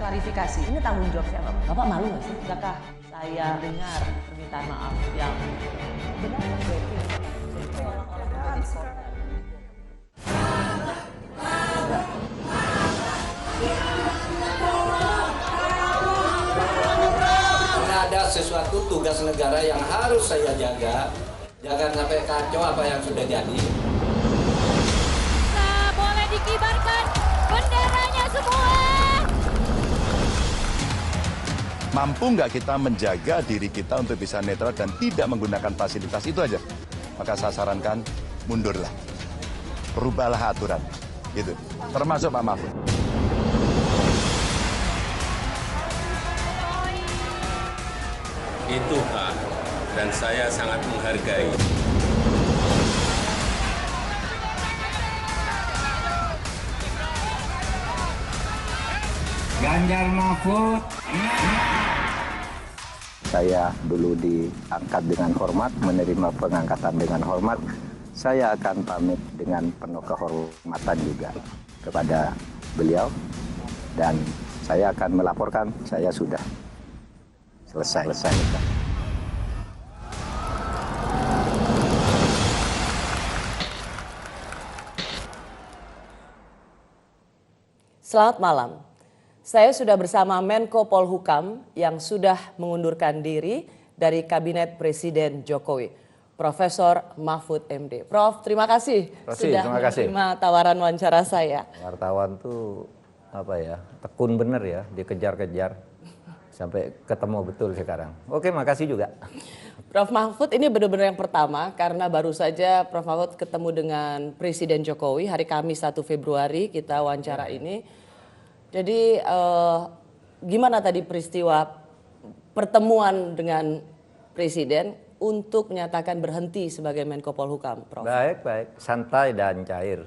klarifikasi. Ini tanggung jawab siapa, Pak? Bapak malu nggak sih? Sudahkah saya dengar permintaan maaf yang benar breaking? Ada sesuatu tugas negara yang harus saya jaga, jangan sampai kacau apa yang sudah jadi. Nah, boleh dikibarkan benderanya semua. Mampu nggak kita menjaga diri kita untuk bisa netral dan tidak menggunakan fasilitas itu aja? Maka saya sarankan mundurlah, rubahlah aturan, gitu. Termasuk Pak Mahfud. Itu hak dan saya sangat menghargai. Ganjar Mahfud. Saya dulu diangkat dengan hormat, menerima pengangkatan dengan hormat. Saya akan pamit dengan penuh kehormatan juga kepada beliau. Dan saya akan melaporkan, saya sudah selesai. Selamat malam. Saya sudah bersama Menko Polhukam yang sudah mengundurkan diri dari Kabinet Presiden Jokowi, Profesor Mahfud MD. Prof, terima kasih sudah menerima tawaran wawancara saya. Wartawan tuh tekun bener ya, dikejar-kejar sampai ketemu betul sekarang. Oke, makasih juga. Prof Mahfud ini benar-benar yang pertama karena baru saja Prof Mahfud ketemu dengan Presiden Jokowi hari Kamis 1 Februari kita wawancara ini. Jadi gimana tadi peristiwa pertemuan dengan Presiden untuk menyatakan berhenti sebagai Menko Polhukam, Prof? Baik, santai dan cair.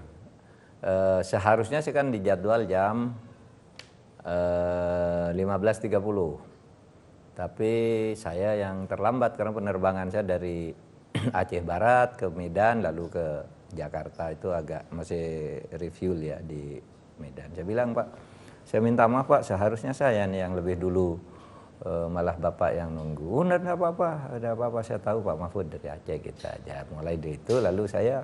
Seharusnya sih kan dijadwal jam 15.30. Tapi saya yang terlambat karena penerbangan saya dari Aceh Barat ke Medan lalu ke Jakarta, itu agak masih refuel ya di Medan. Saya bilang, Pak, saya minta maaf Pak, seharusnya saya nih yang lebih dulu, malah Bapak yang nunggu. Enggak apa-apa, ada apa-apa, saya tahu Pak Mahfud dari Aceh gitu aja. Mulai dari itu lalu saya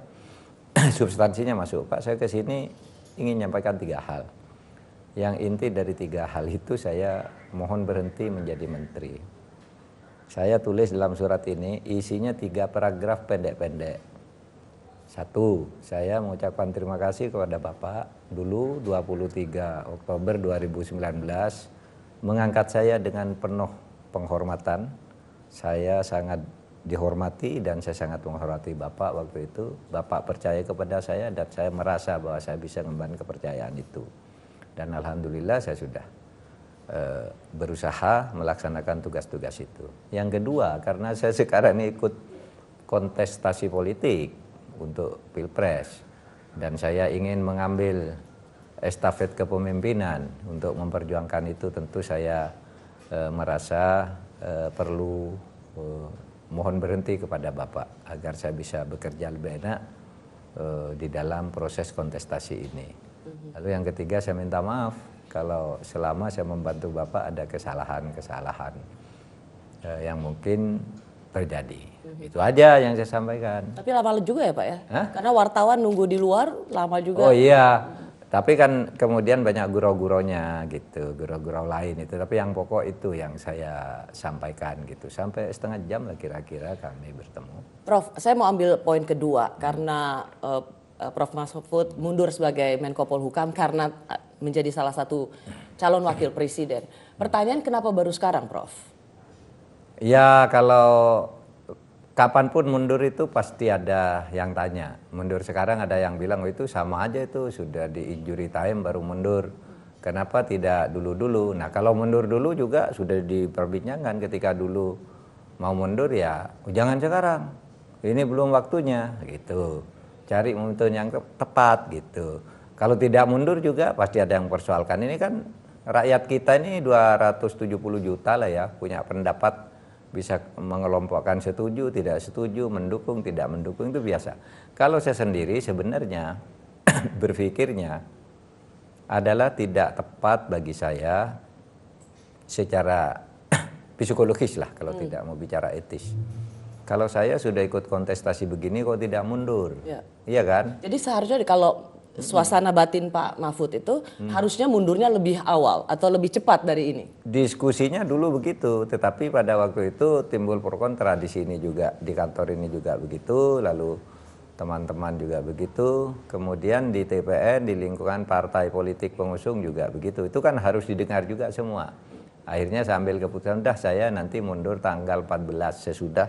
substansinya masuk, Pak saya ke sini ingin menyampaikan 3 hal. Yang inti dari 3 hal itu saya mohon berhenti menjadi menteri. Saya tulis dalam surat ini isinya 3 paragraf pendek-pendek. 1, saya mengucapkan terima kasih kepada Bapak dulu 23 Oktober 2019 mengangkat saya dengan penuh penghormatan. Saya sangat dihormati dan saya sangat menghormati Bapak waktu itu. Bapak percaya kepada saya dan saya merasa bahwa saya bisa membangun kepercayaan itu. Dan alhamdulillah saya sudah berusaha melaksanakan tugas-tugas itu. Yang kedua, karena saya sekarang ini ikut kontestasi politik untuk Pilpres dan saya ingin mengambil estafet kepemimpinan. Untuk memperjuangkan itu tentu saya merasa perlu mohon berhenti kepada Bapak agar saya bisa bekerja lebih enak di dalam proses kontestasi ini. Lalu yang ketiga, saya minta maaf kalau selama saya membantu Bapak ada kesalahan-kesalahan yang mungkin terjadi. Itu aja yang saya sampaikan. Tapi lama juga ya Pak ya? Hah? Karena wartawan nunggu di luar lama juga. Oh iya, tapi kan kemudian banyak gurau-guronya gitu, gurau-gurau lain itu. Tapi yang pokok itu yang saya sampaikan gitu. Sampai setengah jam lah kira-kira kami bertemu. Prof, saya mau ambil poin kedua karena Prof Mahfud mundur sebagai Menko Polhukam karena menjadi salah satu calon wakil presiden. Pertanyaan kenapa baru sekarang, Prof? Ya kalau kapanpun mundur itu pasti ada yang tanya. Mundur sekarang ada yang bilang, oh itu sama aja itu sudah di injury time baru mundur. Kenapa tidak dulu-dulu? Nah kalau mundur dulu juga sudah diperbincangkan ketika dulu mau mundur ya jangan sekarang. Ini belum waktunya gitu. Cari momentum yang tepat gitu. Kalau tidak mundur juga pasti ada yang persoalkan. Ini kan rakyat kita ini 270 juta lah ya punya pendapat. Bisa mengelompokkan setuju, tidak setuju, mendukung, tidak mendukung itu biasa. Kalau saya sendiri sebenarnya berpikirnya adalah tidak tepat bagi saya secara psikologis lah kalau tidak mau bicara etis. Kalau saya sudah ikut kontestasi begini kok tidak mundur, iya kan? Jadi seharusnya kalau suasana batin Pak Mahfud itu harusnya mundurnya lebih awal atau lebih cepat dari ini. Diskusinya dulu begitu, tetapi pada waktu itu timbul pro kontra di sini juga, di kantor ini juga begitu, lalu teman-teman juga begitu, kemudian di TPN, di lingkungan partai politik pengusung juga begitu. Itu kan harus didengar juga semua. Akhirnya saya ambil keputusan, udah saya nanti mundur tanggal 14 sesudah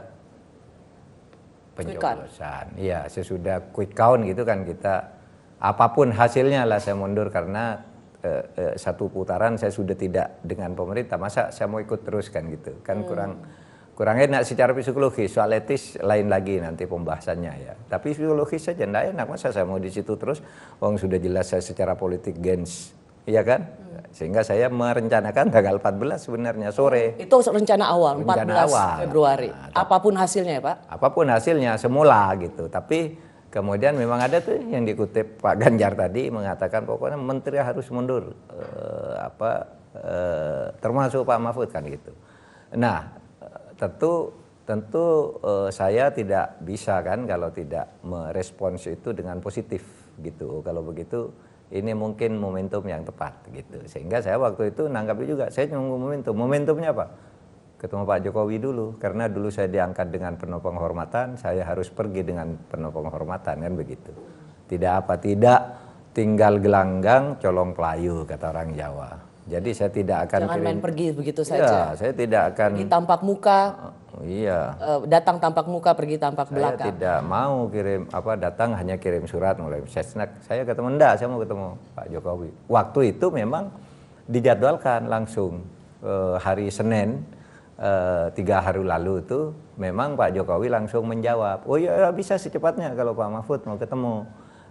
pencoblosan. Iya, sesudah quick count gitu kan kita, apapun hasilnya lah saya mundur karena satu putaran saya sudah tidak dengan pemerintah, masa saya mau ikut terus kan gitu. Kan kurang enak secara psikologis, soal etis lain lagi nanti pembahasannya ya. Tapi psikologis saja enggak enak, masa saya mau di situ terus, sudah jelas saya secara politik gens, iya kan? Sehingga saya merencanakan tanggal 14 sebenarnya sore. Itu rencana awal, Rencana 14 awal. Februari. Apapun hasilnya ya Pak? Apapun hasilnya semula gitu. Tapi kemudian memang ada tuh yang dikutip Pak Ganjar tadi mengatakan pokoknya menteri harus mundur, termasuk Pak Mahfud kan gitu. Nah, tentu saya tidak bisa kan kalau tidak merespons itu dengan positif gitu. Kalau begitu ini mungkin momentum yang tepat gitu. Sehingga saya waktu itu nanggapi juga, saya nunggu momentum. Momentumnya apa? Ketemu Pak Jokowi dulu, karena dulu saya diangkat dengan penuh penghormatan, saya harus pergi dengan penuh penghormatan kan begitu. Tidak tinggal gelanggang colong pelayu kata orang Jawa. Jadi saya tidak akan Jangan main pergi begitu saja. Ya, saya tidak akan pergi tampak muka. Iya. Datang tampak muka, pergi tampak belakang. Saya tidak mau datang hanya kirim surat mulai sesnek. Saya ketemu saya mau ketemu Pak Jokowi. Waktu itu memang dijadwalkan langsung hari Senin 3 hari lalu itu memang Pak Jokowi langsung menjawab, oh ya bisa secepatnya kalau Pak Mahfud mau ketemu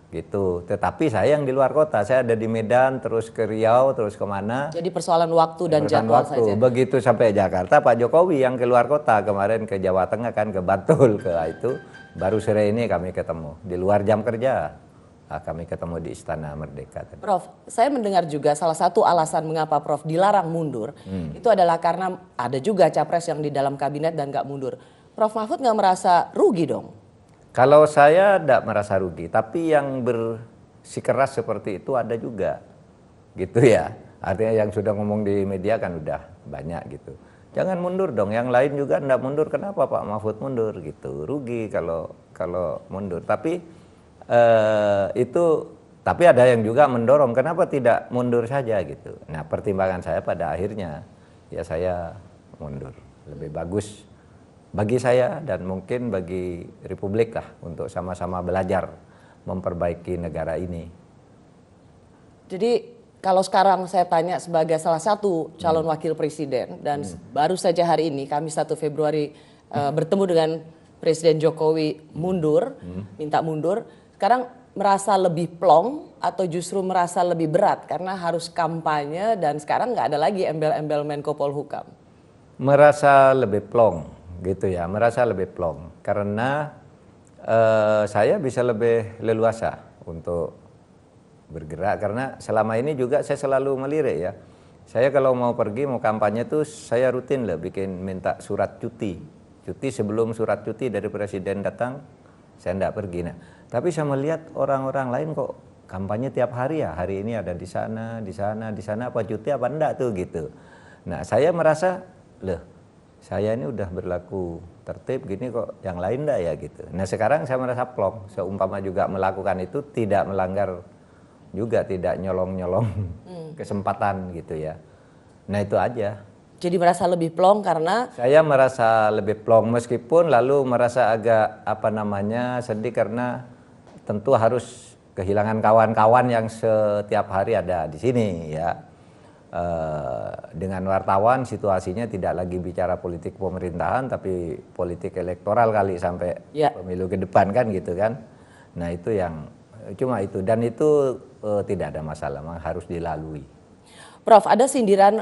gitu. Tetapi saya yang di luar kota, saya ada di Medan, terus ke Riau, terus kemana. Jadi persoalan waktu dan jadwal saja. Begitu sampai Jakarta, Pak Jokowi yang keluar kota, kemarin ke Jawa Tengah kan, ke Bantul, ke itu. Baru sore ini kami ketemu, di luar jam kerja. Kami ketemu di Istana Merdeka. Prof, saya mendengar juga salah satu alasan mengapa Prof dilarang mundur, itu adalah karena ada juga capres yang di dalam kabinet dan nggak mundur. Prof Mahfud nggak merasa rugi dong? Kalau saya tidak merasa rugi, tapi yang bersikeras seperti itu ada juga, gitu ya. Artinya yang sudah ngomong di media kan udah banyak gitu. Jangan mundur dong, yang lain juga tidak mundur. Kenapa Pak Mahfud mundur gitu? Rugi kalau mundur. Tapi tapi ada yang juga mendorong. Kenapa tidak mundur saja gitu? Nah pertimbangan saya pada akhirnya ya saya mundur. Lebih bagus bagi saya dan mungkin bagi Republik lah untuk sama-sama belajar memperbaiki negara ini. Jadi kalau sekarang saya tanya sebagai salah satu calon wakil presiden dan baru saja hari ini Kamis 1 Februari bertemu dengan Presiden Jokowi minta mundur, sekarang merasa lebih plong atau justru merasa lebih berat karena harus kampanye dan sekarang nggak ada lagi embel-embel Menko Polhukam? Merasa lebih plong. Gitu ya, merasa lebih plong karena saya bisa lebih leluasa untuk bergerak karena selama ini juga saya selalu melirik ya. Saya kalau mau pergi mau kampanye tuh saya rutin lah minta surat cuti sebelum surat cuti dari presiden datang saya tidak pergi. Nah, tapi saya melihat orang-orang lain kok kampanye tiap hari ya, hari ini ada di sana apa cuti apa enggak tuh gitu. Nah, saya merasa saya ini udah berlaku tertib gini kok yang lain enggak ya gitu. Nah sekarang saya merasa plong, seumpama juga melakukan itu tidak melanggar juga, tidak nyolong-nyolong kesempatan gitu ya. Nah itu aja. Jadi merasa lebih plong karena? Saya merasa lebih plong meskipun lalu merasa agak sedih karena tentu harus kehilangan kawan-kawan yang setiap hari ada di sini ya. Dengan wartawan situasinya tidak lagi bicara politik pemerintahan tapi politik elektoral kali sampai pemilu ke depan kan gitu kan. Nah itu yang cuma itu dan itu tidak ada masalah, memang harus dilalui. Prof, ada sindiran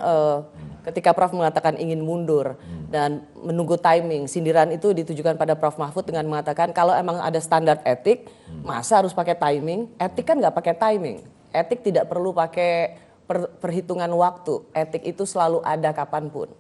ketika Prof mengatakan ingin mundur dan menunggu timing. Sindiran itu ditujukan pada Prof Mahfud dengan mengatakan kalau emang ada standar etik, masa harus pakai timing? Etik kan nggak pakai timing. Etik tidak perlu pakai perhitungan waktu, etik itu selalu ada kapanpun.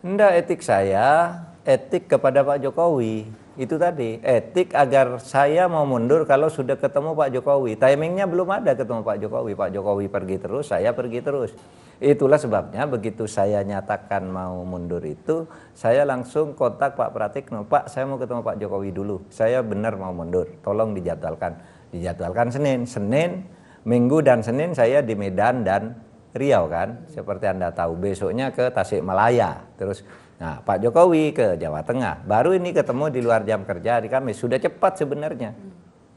Enggak, etik saya, etik kepada Pak Jokowi. Itu tadi, etik agar saya mau mundur kalau sudah ketemu Pak Jokowi. Timingnya belum ada ketemu Pak Jokowi. Pak Jokowi pergi terus, saya pergi terus. Itulah sebabnya begitu saya nyatakan mau mundur itu, saya langsung kontak Pak Pratikno. Pak, saya mau ketemu Pak Jokowi dulu. Saya benar mau mundur, tolong dijadwalkan. Dijadwalkan Senin, Minggu dan Senin saya di Medan dan Riau kan, seperti Anda tahu. Besoknya ke Tasikmalaya, terus nah Pak Jokowi ke Jawa Tengah. Baru ini ketemu di luar jam kerja hari Kamis. Sudah cepat sebenarnya.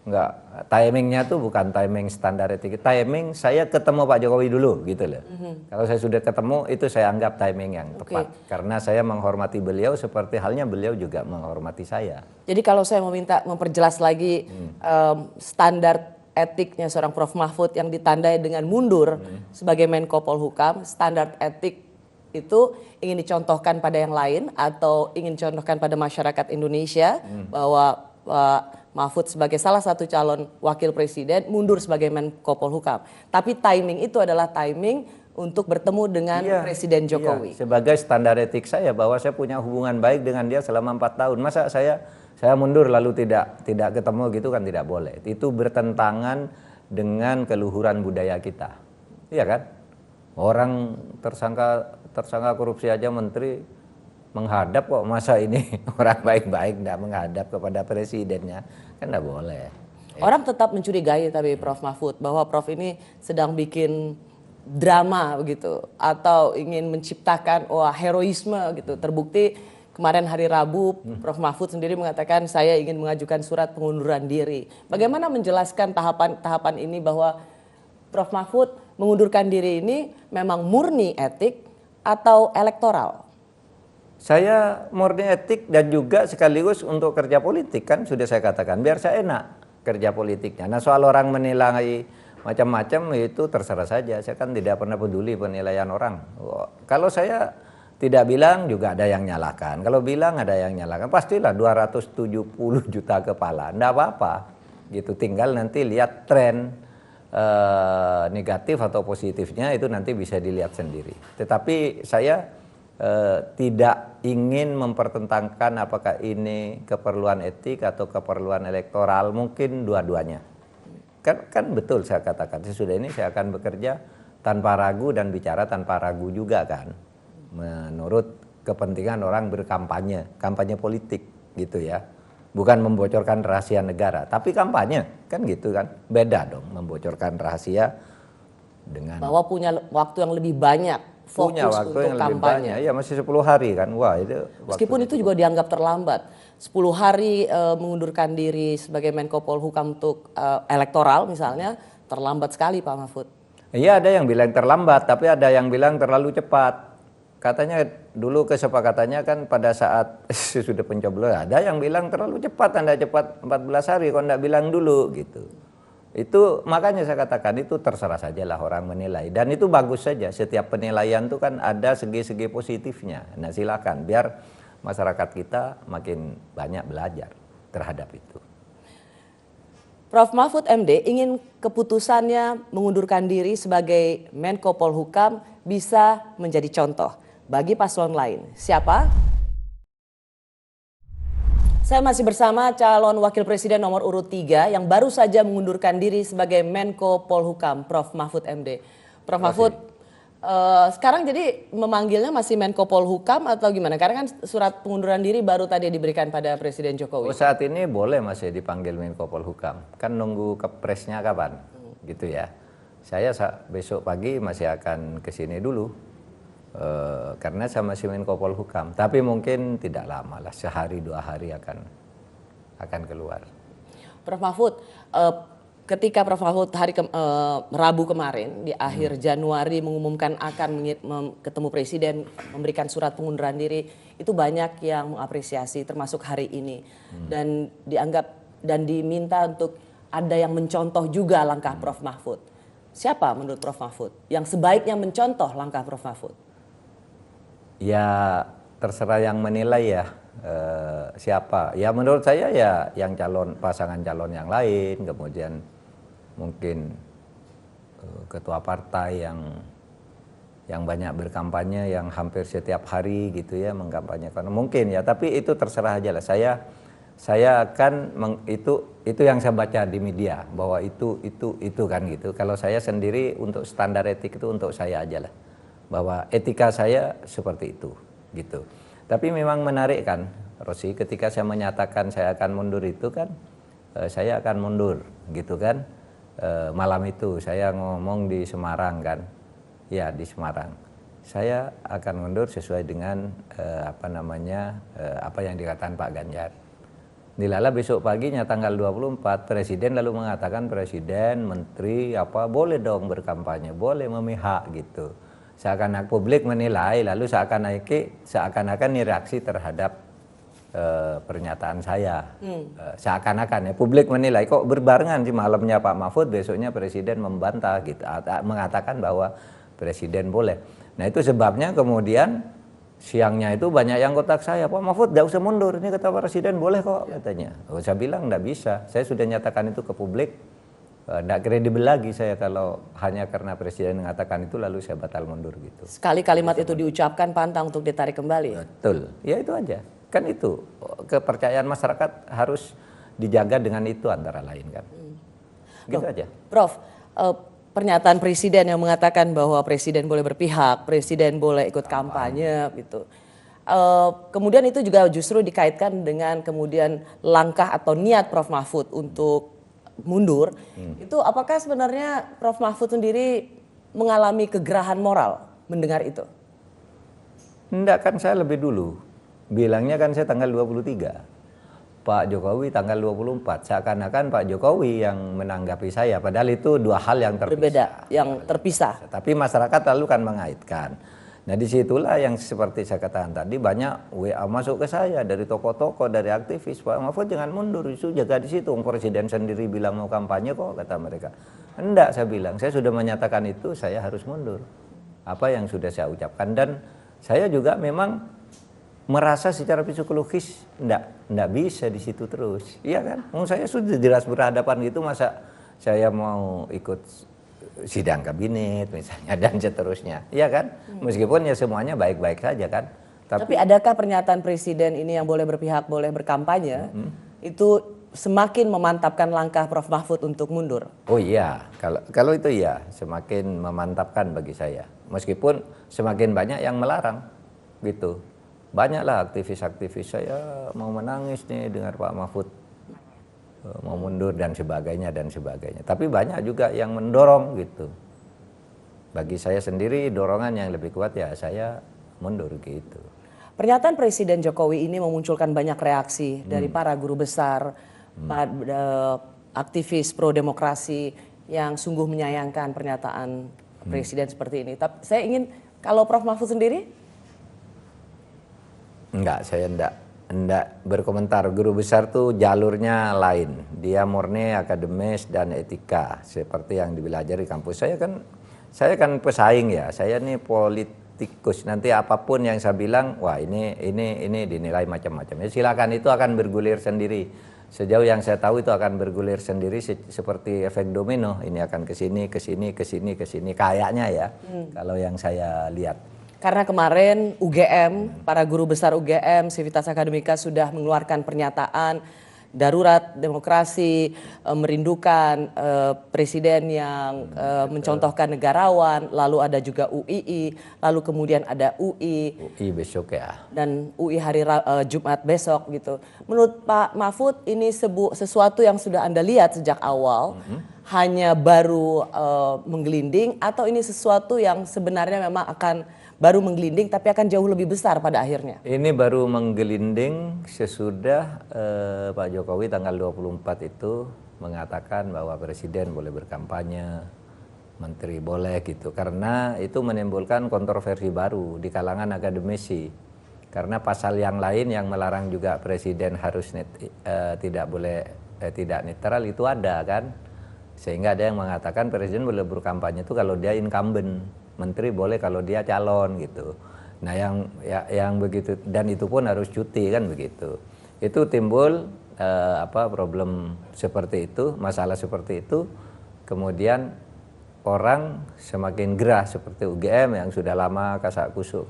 Enggak, timingnya tuh bukan timing standar etik. Timing saya ketemu Pak Jokowi dulu gitu loh. Kalau saya sudah ketemu itu saya anggap timing yang tepat. Karena saya menghormati beliau seperti halnya beliau juga menghormati saya. Jadi kalau saya meminta memperjelas lagi standar etiknya seorang Prof Mahfud yang ditandai dengan mundur sebagai Menko Polhukam, standar etik itu ingin dicontohkan pada yang lain atau ingin dicontohkan pada masyarakat Indonesia bahwa Mahfud sebagai salah satu calon wakil presiden mundur sebagai Menko Polhukam. Tapi timing itu adalah timing untuk bertemu dengan Presiden Jokowi. Sebagai standar etik saya bahwa saya punya hubungan baik dengan dia selama 4 tahun. Masa saya mundur lalu tidak ketemu gitu kan tidak boleh. Itu bertentangan dengan keluhuran budaya kita. Iya kan? Orang tersangka korupsi aja menteri menghadap kok, masa ini orang baik-baik tidak menghadap kepada presidennya, kan tidak boleh. Orang tetap mencurigai tapi Prof Mahfud bahwa Prof ini sedang bikin drama begitu atau ingin menciptakan heroisme gitu. Terbukti kemarin hari Rabu, Prof Mahfud sendiri mengatakan saya ingin mengajukan surat pengunduran diri. Bagaimana menjelaskan tahapan ini bahwa Prof Mahfud mengundurkan diri ini memang murni etik atau elektoral? Saya murni etik dan juga sekaligus untuk kerja politik kan sudah saya katakan biar saya enak kerja politiknya. Nah soal orang menilai macam-macam itu terserah saja. Saya kan tidak pernah peduli penilaian orang. Kalau saya tidak bilang juga ada yang nyalakan. Kalau bilang ada yang nyalakan. Pastilah 270 juta kepala. Tidak apa-apa. Gitu. Tinggal nanti lihat tren negatif atau positifnya itu nanti bisa dilihat sendiri. Tetapi saya tidak ingin mempertentangkan apakah ini keperluan etik atau keperluan elektoral. Mungkin dua-duanya. Kan betul saya katakan. Sesudah ini saya akan bekerja tanpa ragu dan bicara tanpa ragu juga kan. Menurut kepentingan orang berkampanye, kampanye politik gitu ya. Bukan membocorkan rahasia negara, tapi kampanye, kan gitu kan. Beda dong membocorkan rahasia dengan bahwa punya waktu yang lebih banyak, fokus punya waktu untuk yang lebih kampanye. banyak. Ya masih 10 hari kan. Wah, itu Meskipun itu juga dianggap terlambat. 10 hari mengundurkan diri sebagai Menko Polhukam untuk elektoral misalnya, terlambat sekali Pak Mahfud. Iya, ada yang bilang terlambat, tapi ada yang bilang terlalu cepat. Katanya dulu kesepakatannya kan pada saat sudah pencoblosan, ada yang bilang terlalu cepat, Anda cepat 14 hari, kok enggak bilang dulu gitu. Itu makanya saya katakan itu terserah sajalah orang menilai. Dan itu bagus saja, setiap penilaian itu kan ada segi-segi positifnya. Nah silakan, biar masyarakat kita makin banyak belajar terhadap itu. Prof Mahfud MD ingin keputusannya mengundurkan diri sebagai Menko Polhukam bisa menjadi contoh bagi paslon lain. Siapa? Saya masih bersama calon wakil presiden nomor urut 3 yang baru saja mengundurkan diri sebagai Menko Polhukam, Prof Mahfud MD. Prof Mahfud, sekarang jadi memanggilnya masih Menko Polhukam atau gimana? Karena kan surat pengunduran diri baru tadi diberikan pada Presiden Jokowi. Saat ini boleh masih dipanggil Menko Polhukam. Kan nunggu kepresnya kapan, gitu ya. Saya besok pagi masih akan ke sini dulu. Karena saya masih Menko Polhukam, tapi mungkin tidak lama lah, sehari 2 hari akan keluar. Prof Mahfud, ketika Prof Mahfud hari Rabu kemarin di akhir Januari mengumumkan akan ketemu Presiden, memberikan surat pengunduran diri, itu banyak yang mengapresiasi, termasuk hari ini, dan dianggap dan diminta untuk ada yang mencontoh juga langkah Prof Mahfud. Siapa menurut Prof Mahfud yang sebaiknya mencontoh langkah Prof Mahfud? Ya terserah yang menilai ya siapa. Ya menurut saya ya yang pasangan calon yang lain, kemudian mungkin ketua partai yang yang banyak berkampanye, yang hampir setiap hari gitu ya mengkampanyekan. Mungkin ya, tapi itu terserah aja lah. Saya akan itu yang saya baca di media bahwa itu kan gitu. Kalau saya sendiri untuk standar etik itu untuk saya aja lah. Bahwa etika saya seperti itu gitu. Tapi memang menarik kan, Rosi, ketika saya menyatakan saya akan mundur itu kan, saya akan mundur gitu kan. Malam itu saya ngomong di Semarang kan. Ya, di Semarang. Saya akan mundur sesuai dengan apa yang dikatakan Pak Ganjar. Dilala besok paginya tanggal 24 Presiden lalu mengatakan Presiden, Menteri boleh dong berkampanye, boleh memihak gitu. Seakan-akan publik menilai lalu seakan-akan ini reaksi terhadap pernyataan saya. Seakan-akan ya publik menilai kok berbarengan sih malamnya Pak Mahfud, besoknya Presiden membantah gitu, mengatakan bahwa Presiden boleh. Nah itu sebabnya kemudian siangnya itu banyak yang kontak saya, Pak Mahfud tidak usah mundur, ini kata Presiden boleh kok katanya. Saya bilang tidak bisa, saya sudah nyatakan itu ke publik, tidak kredibel lagi saya kalau hanya karena Presiden mengatakan itu lalu saya batal mundur gitu. Sekali kalimat itu diucapkan pantang untuk ditarik kembali. Betul, ya itu aja. Kan itu kepercayaan masyarakat harus dijaga dengan itu antara lain kan. Gitu aja. Prof, pernyataan Presiden yang mengatakan bahwa Presiden boleh berpihak, Presiden boleh ikut kampanye gitu. Kemudian itu juga justru dikaitkan dengan kemudian langkah atau niat Prof Mahfud untuk mundur. Itu apakah sebenarnya Prof Mahfud sendiri mengalami kegerahan moral mendengar itu? Enggak, kan saya lebih dulu. Bilangnya kan saya tanggal 23. Pak Jokowi tanggal 24, seakan-akan Pak Jokowi yang menanggapi saya, padahal itu dua hal yang terpisah. Berbeda, yang terpisah. Tapi masyarakat lalu kan mengaitkan. Nah disitulah yang seperti saya katakan tadi, banyak WA masuk ke saya dari tokoh-tokoh, dari aktivis, Pak Mahfud jangan mundur, itu jaga di situ. Presiden sendiri bilang mau kampanye kok, kata mereka. Enggak, saya bilang, saya sudah menyatakan itu, saya harus mundur. Apa yang sudah saya ucapkan, dan saya juga memang merasa secara psikologis enggak bisa di situ terus, iya kan? Saya sudah jelas berhadapan gitu, masa saya mau ikut sidang kabinet misalnya dan seterusnya, iya kan? Meskipun ya semuanya baik-baik saja kan. Tapi adakah pernyataan Presiden ini yang boleh berpihak, boleh berkampanye, itu semakin memantapkan langkah Prof Mahfud untuk mundur? Oh iya, kalau itu ya semakin memantapkan bagi saya. Meskipun semakin banyak yang melarang gitu. Banyaklah aktivis-aktivis saya mau menangis nih dengar Pak Mahfud mau mundur dan sebagainya dan sebagainya. Tapi banyak juga yang mendorong gitu. Bagi saya sendiri dorongan yang lebih kuat ya saya mundur gitu. Pernyataan Presiden Jokowi ini memunculkan banyak reaksi dari para guru besar, aktivis pro demokrasi yang sungguh menyayangkan pernyataan Presiden seperti ini. Tapi saya ingin, kalau Prof Mahfud sendiri? Enggak, saya enggak berkomentar. Guru besar tuh jalurnya lain. Dia murni akademis dan etika seperti yang dibelajari di kampus. Saya kan pesaing ya. Saya ini politikus. Nanti apapun yang saya bilang, wah ini dinilai macam-macam. Ya silakan, itu akan bergulir sendiri. Sejauh yang saya tahu itu akan bergulir sendiri seperti efek domino. Ini akan ke sini, ke sini, ke sini, ke sini. Kayaknya ya. Kalau yang saya lihat. Karena kemarin UGM, para guru besar UGM, Civitas Akademika sudah mengeluarkan pernyataan darurat demokrasi, merindukan presiden yang mencontohkan negarawan, lalu ada juga UII, lalu kemudian ada UI besok ya. Dan UI hari Jumat besok gitu. Menurut Pak Mahfud ini sesuatu yang sudah Anda lihat sejak awal, hanya baru menggelinding, atau ini sesuatu yang sebenarnya memang akan baru menggelinding tapi akan jauh lebih besar pada akhirnya? Ini baru menggelinding sesudah Pak Jokowi tanggal 24 itu mengatakan bahwa presiden boleh berkampanye, menteri boleh gitu. Karena itu menimbulkan kontroversi baru di kalangan akademisi. Karena pasal yang lain yang melarang juga presiden harus tidak netral itu ada kan. Sehingga ada yang mengatakan presiden boleh berkampanye itu kalau dia incumbent. Menteri boleh kalau dia calon gitu. Nah yang begitu, dan itu pun harus cuti kan begitu. Itu timbul problem seperti itu, masalah seperti itu. Kemudian orang semakin gerah seperti UGM yang sudah lama kasak kusuk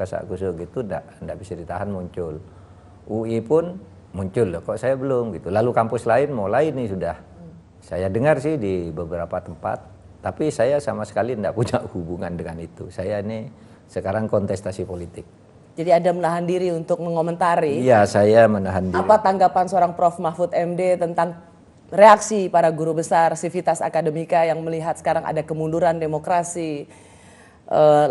gitu enggak bisa ditahan muncul. UI pun muncul loh, kok saya belum gitu. Lalu kampus lain mulai nih sudah. Saya dengar sih di beberapa tempat, tapi saya sama sekali enggak punya hubungan dengan itu. Saya ini sekarang kontestasi politik. Jadi Anda menahan diri untuk mengomentari. Iya, saya menahan diri. Apa tanggapan seorang Prof Mahfud MD tentang reaksi para guru besar Civitas Akademika yang melihat sekarang ada kemunduran demokrasi,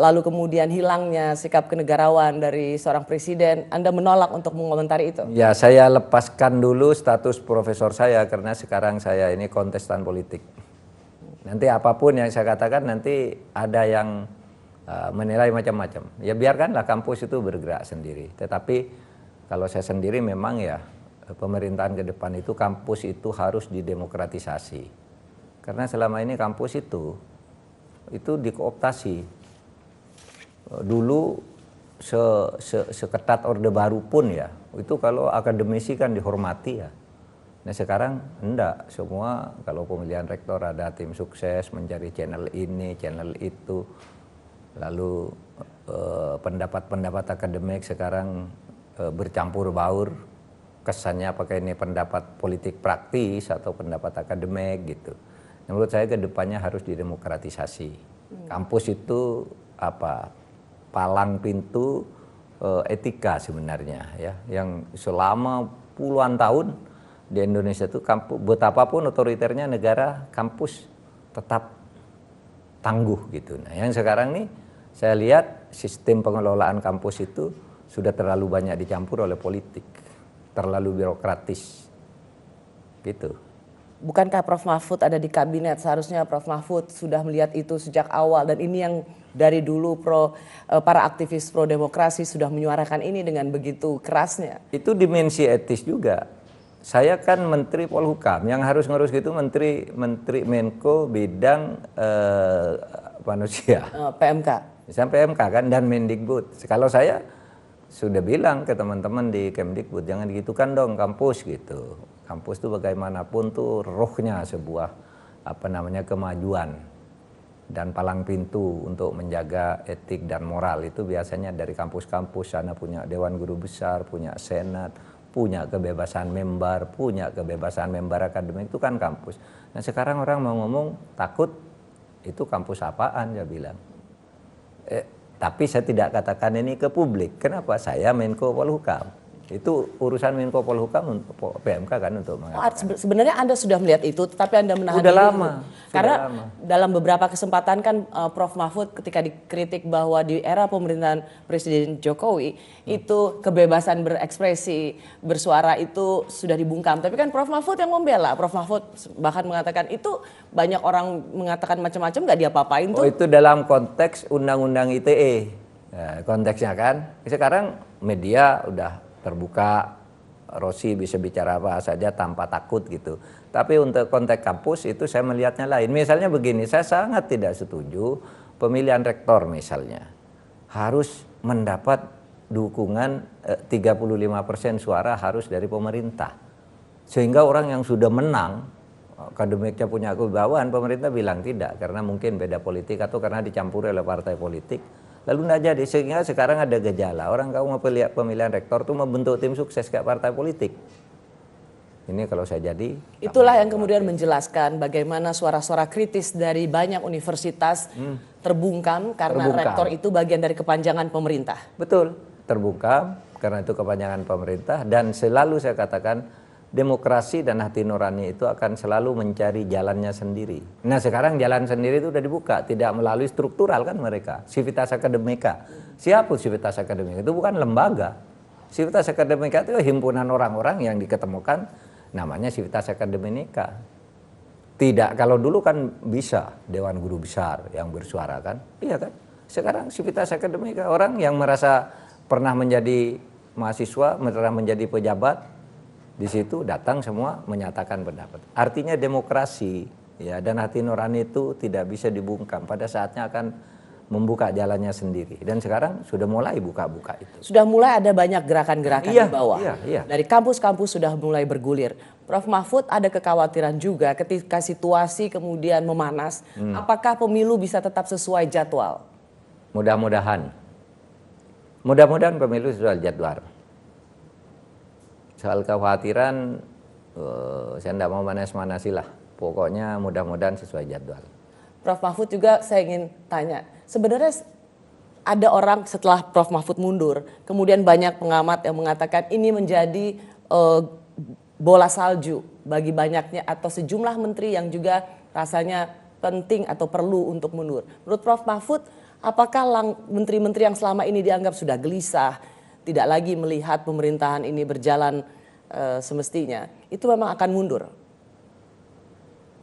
lalu kemudian hilangnya sikap kenegarawan dari seorang presiden? Anda menolak untuk mengomentari itu? Ya, saya lepaskan dulu status profesor saya karena sekarang saya ini kontestan politik. Nanti apapun yang saya katakan nanti ada yang menilai macam-macam. Ya biarkanlah kampus itu bergerak sendiri. Tetapi kalau saya sendiri memang ya pemerintahan ke depan itu kampus itu harus didemokratisasi. Karena selama ini kampus itu dikooptasi. Dulu seketat Orde Baru pun ya, itu kalau akademisi kan dihormati ya. Nah sekarang enggak, semua kalau pemilihan rektor ada tim sukses mencari channel ini, channel itu. Lalu pendapat-pendapat akademik sekarang bercampur baur. Kesannya pakai ini pendapat politik praktis atau pendapat akademik gitu. Menurut saya ke depannya harus didemokratisasi. Kampus itu palang pintu etika sebenarnya ya, yang selama puluhan tahun di Indonesia itu betapapun otoriternya negara, kampus tetap tangguh gitu. Nah, yang sekarang nih saya lihat sistem pengelolaan kampus itu sudah terlalu banyak dicampur oleh politik. Terlalu birokratis gitu. Bukankah Prof Mahfud ada di kabinet? Seharusnya Prof Mahfud sudah melihat itu sejak awal, dan ini yang dari dulu para aktivis pro demokrasi sudah menyuarakan ini dengan begitu kerasnya. Itu dimensi etis juga. Saya kan Menteri Polhukam, yang harus ngurus gitu Menteri Menko bidang manusia. PMK. Sampai PMK kan, dan Mendikbud. Kalau saya sudah bilang ke teman-teman di Kemdikbud, jangan digitukan dong kampus gitu. Kampus itu bagaimanapun tuh rohnya sebuah kemajuan dan palang pintu untuk menjaga etik dan moral itu biasanya dari kampus-kampus. Sana punya Dewan Guru Besar, punya Senat, punya kebebasan member akademik, itu kan kampus. Nah sekarang orang mau ngomong takut itu kampus apaan, saya bilang. Tapi saya tidak katakan ini ke publik. Kenapa? Saya Menko Polhukam. Itu urusan Menko Polhukam untuk PMK kan untuk mengatakan. Sebenarnya Anda sudah melihat itu, tetapi Anda menahan Udah diri. lama. Karena lama. dalam beberapa kesempatan kan Prof Mahfud ketika dikritik bahwa di era pemerintahan Presiden Jokowi itu kebebasan berekspresi, bersuara itu sudah dibungkam. Tapi kan Prof Mahfud yang membela. Prof Mahfud bahkan mengatakan itu banyak orang mengatakan macam-macam, nggak diapa-apain tuh. Oh itu dalam konteks Undang-Undang ITE. Nah, konteksnya kan. Sekarang media udah terbuka, Rossi bisa bicara apa saja tanpa takut gitu. Tapi untuk konteks kampus itu saya melihatnya lain. Misalnya begini, saya sangat tidak setuju pemilihan rektor misalnya harus mendapat dukungan 35% suara harus dari pemerintah. Sehingga orang yang sudah menang, akademiknya punya kewibawaan, pemerintah bilang tidak karena mungkin beda politik atau karena dicampuri oleh partai politik. Lalu tidak jadi, sehingga sekarang ada gejala. Orang kalau mau pemilihan rektor itu membentuk tim sukses kayak partai politik. Ini kalau saya jadi. Itulah yang kemudian menjelaskan bagaimana suara-suara kritis dari banyak universitas terbungkam karena rektor itu bagian dari kepanjangan pemerintah. Betul, terbungkam karena itu kepanjangan pemerintah. Dan selalu saya katakan demokrasi dan hati nurani itu akan selalu mencari jalannya sendiri. Nah sekarang jalan sendiri itu udah dibuka, tidak melalui struktural kan mereka. Civitas Akademika, siapa Civitas Akademika? Itu bukan lembaga. Civitas Akademika itu himpunan orang-orang yang diketemukan, namanya Civitas Akademika. Tidak, kalau dulu kan bisa Dewan Guru Besar yang bersuara kan, iya kan? Sekarang Civitas Akademika, orang yang merasa pernah menjadi mahasiswa, pernah menjadi pejabat, di situ datang semua menyatakan pendapat. Artinya demokrasi ya, dan hati nurani itu tidak bisa dibungkam. Pada saatnya akan membuka jalannya sendiri. Dan sekarang sudah mulai buka-buka itu. Sudah mulai ada banyak gerakan-gerakan Iya, di bawah. iya. Dari kampus-kampus sudah mulai bergulir. Prof Mahfud, ada kekhawatiran juga ketika situasi kemudian memanas, apakah pemilu bisa tetap sesuai jadwal? Mudah-mudahan pemilu sesuai jadwal. Soal kekhawatiran, saya tidak mau manas-manasilah. Pokoknya mudah-mudahan sesuai jadwal. Prof Mahfud juga saya ingin tanya, sebenarnya ada orang setelah Prof Mahfud mundur, kemudian banyak pengamat yang mengatakan ini menjadi bola salju bagi banyaknya atau sejumlah menteri yang juga rasanya penting atau perlu untuk mundur. Menurut Prof Mahfud, apakah menteri-menteri yang selama ini dianggap sudah gelisah, tidak lagi melihat pemerintahan ini berjalan semestinya, itu memang akan mundur?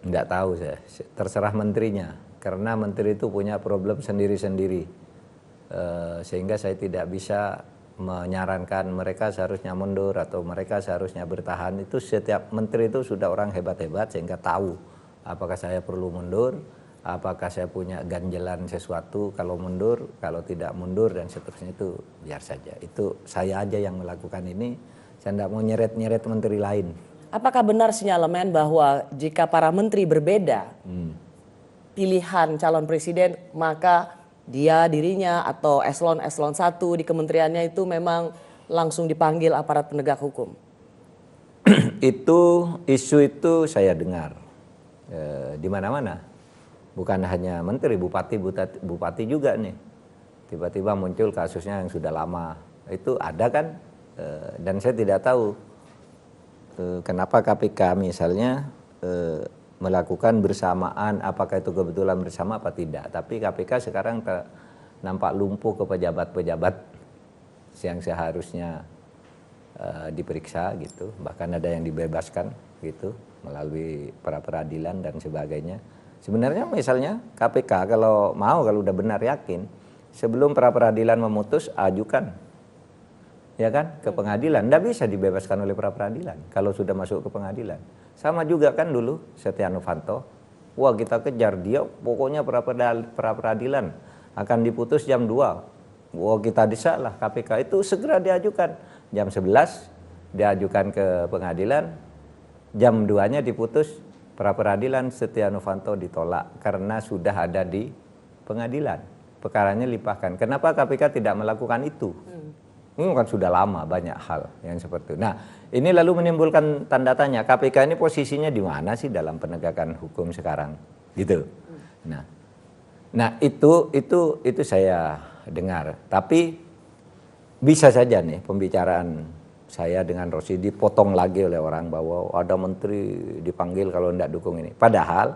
Enggak tahu saya, terserah menterinya. Karena menteri itu punya problem sendiri-sendiri. Sehingga saya tidak bisa menyarankan mereka seharusnya mundur atau mereka seharusnya bertahan. Itu setiap menteri itu sudah orang hebat-hebat sehingga tahu apakah saya perlu mundur, apakah saya punya ganjelan sesuatu kalau mundur, kalau tidak mundur dan seterusnya, itu biar saja. Itu saya aja yang melakukan ini, saya tidak mau nyeret-nyeret menteri lain. Apakah benar sinyalemen bahwa jika para menteri berbeda pilihan calon presiden, maka dirinya atau eselon 1 di kementeriannya itu memang langsung dipanggil aparat penegak hukum? Isu itu saya dengar di mana-mana, bukan hanya menteri, bupati juga nih. Tiba-tiba muncul kasusnya yang sudah lama, itu ada kan, dan saya tidak tahu kenapa KPK misalnya melakukan bersamaan, apakah itu kebetulan bersama apa tidak. Tapi KPK sekarang nampak lumpuh ke pejabat-pejabat yang seharusnya diperiksa gitu, bahkan ada yang dibebaskan gitu melalui peradilan dan sebagainya. Sebenarnya misalnya KPK kalau udah benar yakin, sebelum peradilan memutus, ajukan ya kan ke pengadilan. Nggak bisa dibebaskan oleh peradilan kalau sudah masuk ke pengadilan. Sama juga kan dulu Setia Novanto, wah kita kejar dia, pokoknya peradilan akan diputus jam 2. Wah kita desak lah KPK, itu segera diajukan. Jam 11 diajukan ke pengadilan, jam 2-nya diputus, peradilan Setia Novanto ditolak karena sudah ada di pengadilan. Perkaranya limpahkan. Kenapa KPK tidak melakukan itu? Ini kan sudah lama banyak hal yang seperti itu. Nah, ini lalu menimbulkan tanda tanya, KPK ini posisinya di mana sih dalam penegakan hukum sekarang? Gitu. Nah, itu saya dengar. Tapi bisa saja nih pembicaraan saya dengan Rosi dipotong lagi oleh orang bahwa ada menteri dipanggil kalau tidak dukung ini. Padahal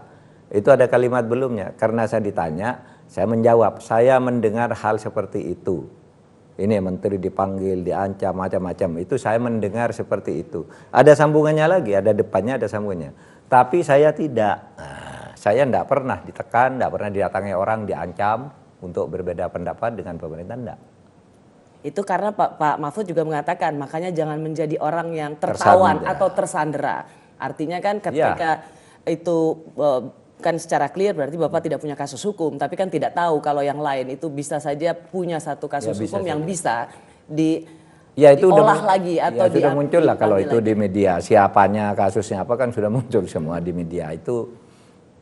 itu ada kalimat belumnya. Karena saya ditanya, saya menjawab, saya mendengar hal seperti itu. Ini menteri dipanggil, diancam, macam-macam. Itu saya mendengar seperti itu. Ada sambungannya lagi, ada depannya, ada sambungannya. Tapi saya tidak. Saya tidak pernah ditekan, tidak pernah didatangi orang, diancam untuk berbeda pendapat dengan pemerintah, tidak. Itu karena Pak Mahfud juga mengatakan, makanya jangan menjadi orang yang tertawan atau tersandera. Artinya kan ketika itu kan secara clear berarti Bapak tidak punya kasus hukum, tapi kan tidak tahu kalau yang lain itu bisa saja punya satu kasus hukum yang bisa diolah lagi atau sudah muncul lah kalau itu di media, siapanya, kasusnya apa kan sudah muncul semua di media. Itu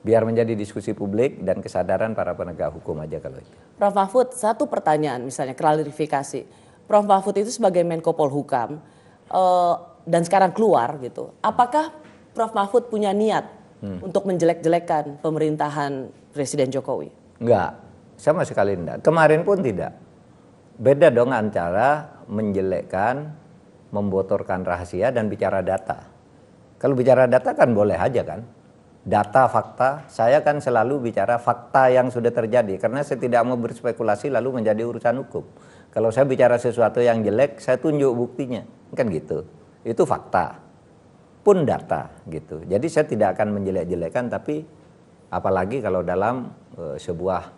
biar menjadi diskusi publik dan kesadaran para penegak hukum aja kalau itu. Prof Mahfud, satu pertanyaan misalnya klarifikasi. Prof Mahfud itu sebagai Menko Polhukam dan sekarang keluar gitu. Apakah Prof Mahfud punya niat untuk menjelek-jelekan pemerintahan Presiden Jokowi? Enggak, sama sekali enggak. Kemarin pun tidak. Beda dong antara menjelekkan, membotorkan rahasia dan bicara data. Kalau bicara data kan boleh aja kan. Data, fakta, saya kan selalu bicara fakta yang sudah terjadi. Karena saya tidak mau berspekulasi lalu menjadi urusan hukum. Kalau saya bicara sesuatu yang jelek, saya tunjuk buktinya. Kan gitu. Itu fakta. Pun data gitu. Jadi saya tidak akan menjelek-jelekan, tapi apalagi kalau dalam sebuah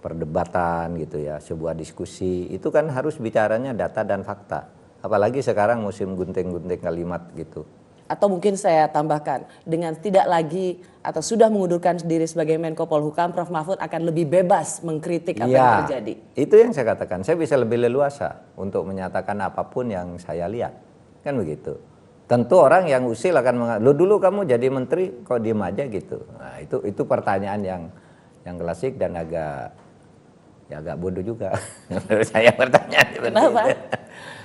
perdebatan gitu ya, sebuah diskusi, itu kan harus bicaranya data dan fakta. Apalagi sekarang musim gunting-gunting kalimat gitu. atau mungkin saya tambahkan, dengan tidak lagi atau sudah mengundurkan diri sebagai Menko Polhukam, Prof. Mahfud akan lebih bebas mengkritik apa yang terjadi. Itu yang saya katakan, saya bisa lebih leluasa untuk menyatakan apapun yang saya lihat, kan begitu. Tentu orang yang usil akan mengatakan, lo dulu kamu jadi menteri kok diem aja gitu. Nah, itu pertanyaan yang klasik dan agak bodoh juga. Menurut saya pertanyaan seperti Kenapa? itu.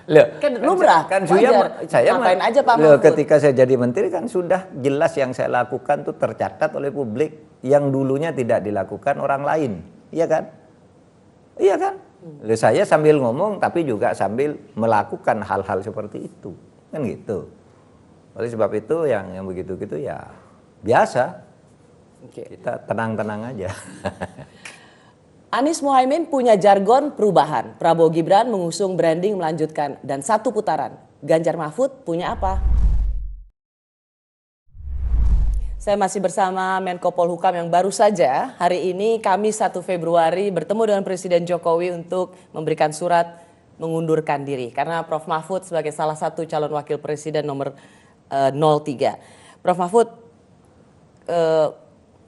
Loh, Kan lumrah, saya ngapain aja Pak loh, Mahfud? ketika saya jadi menteri kan sudah jelas yang saya lakukan tuh tercatat oleh publik yang dulunya tidak dilakukan orang lain, iya kan? Iya kan? Loh, saya sambil ngomong tapi juga sambil melakukan hal-hal seperti itu, kan gitu. Oleh sebab itu yang begitu-gitu ya biasa, kita tenang-tenang aja. Anies Mohaimin punya jargon perubahan. Prabowo Gibran mengusung branding melanjutkan dan satu putaran. Ganjar Mahfud punya apa? Saya masih bersama Menko Polhukam yang baru saja hari ini Kamis 1 Februari bertemu dengan Presiden Jokowi untuk memberikan surat mengundurkan diri. Karena Prof. Mahfud sebagai salah satu calon wakil presiden nomor 03. Prof. Mahfud,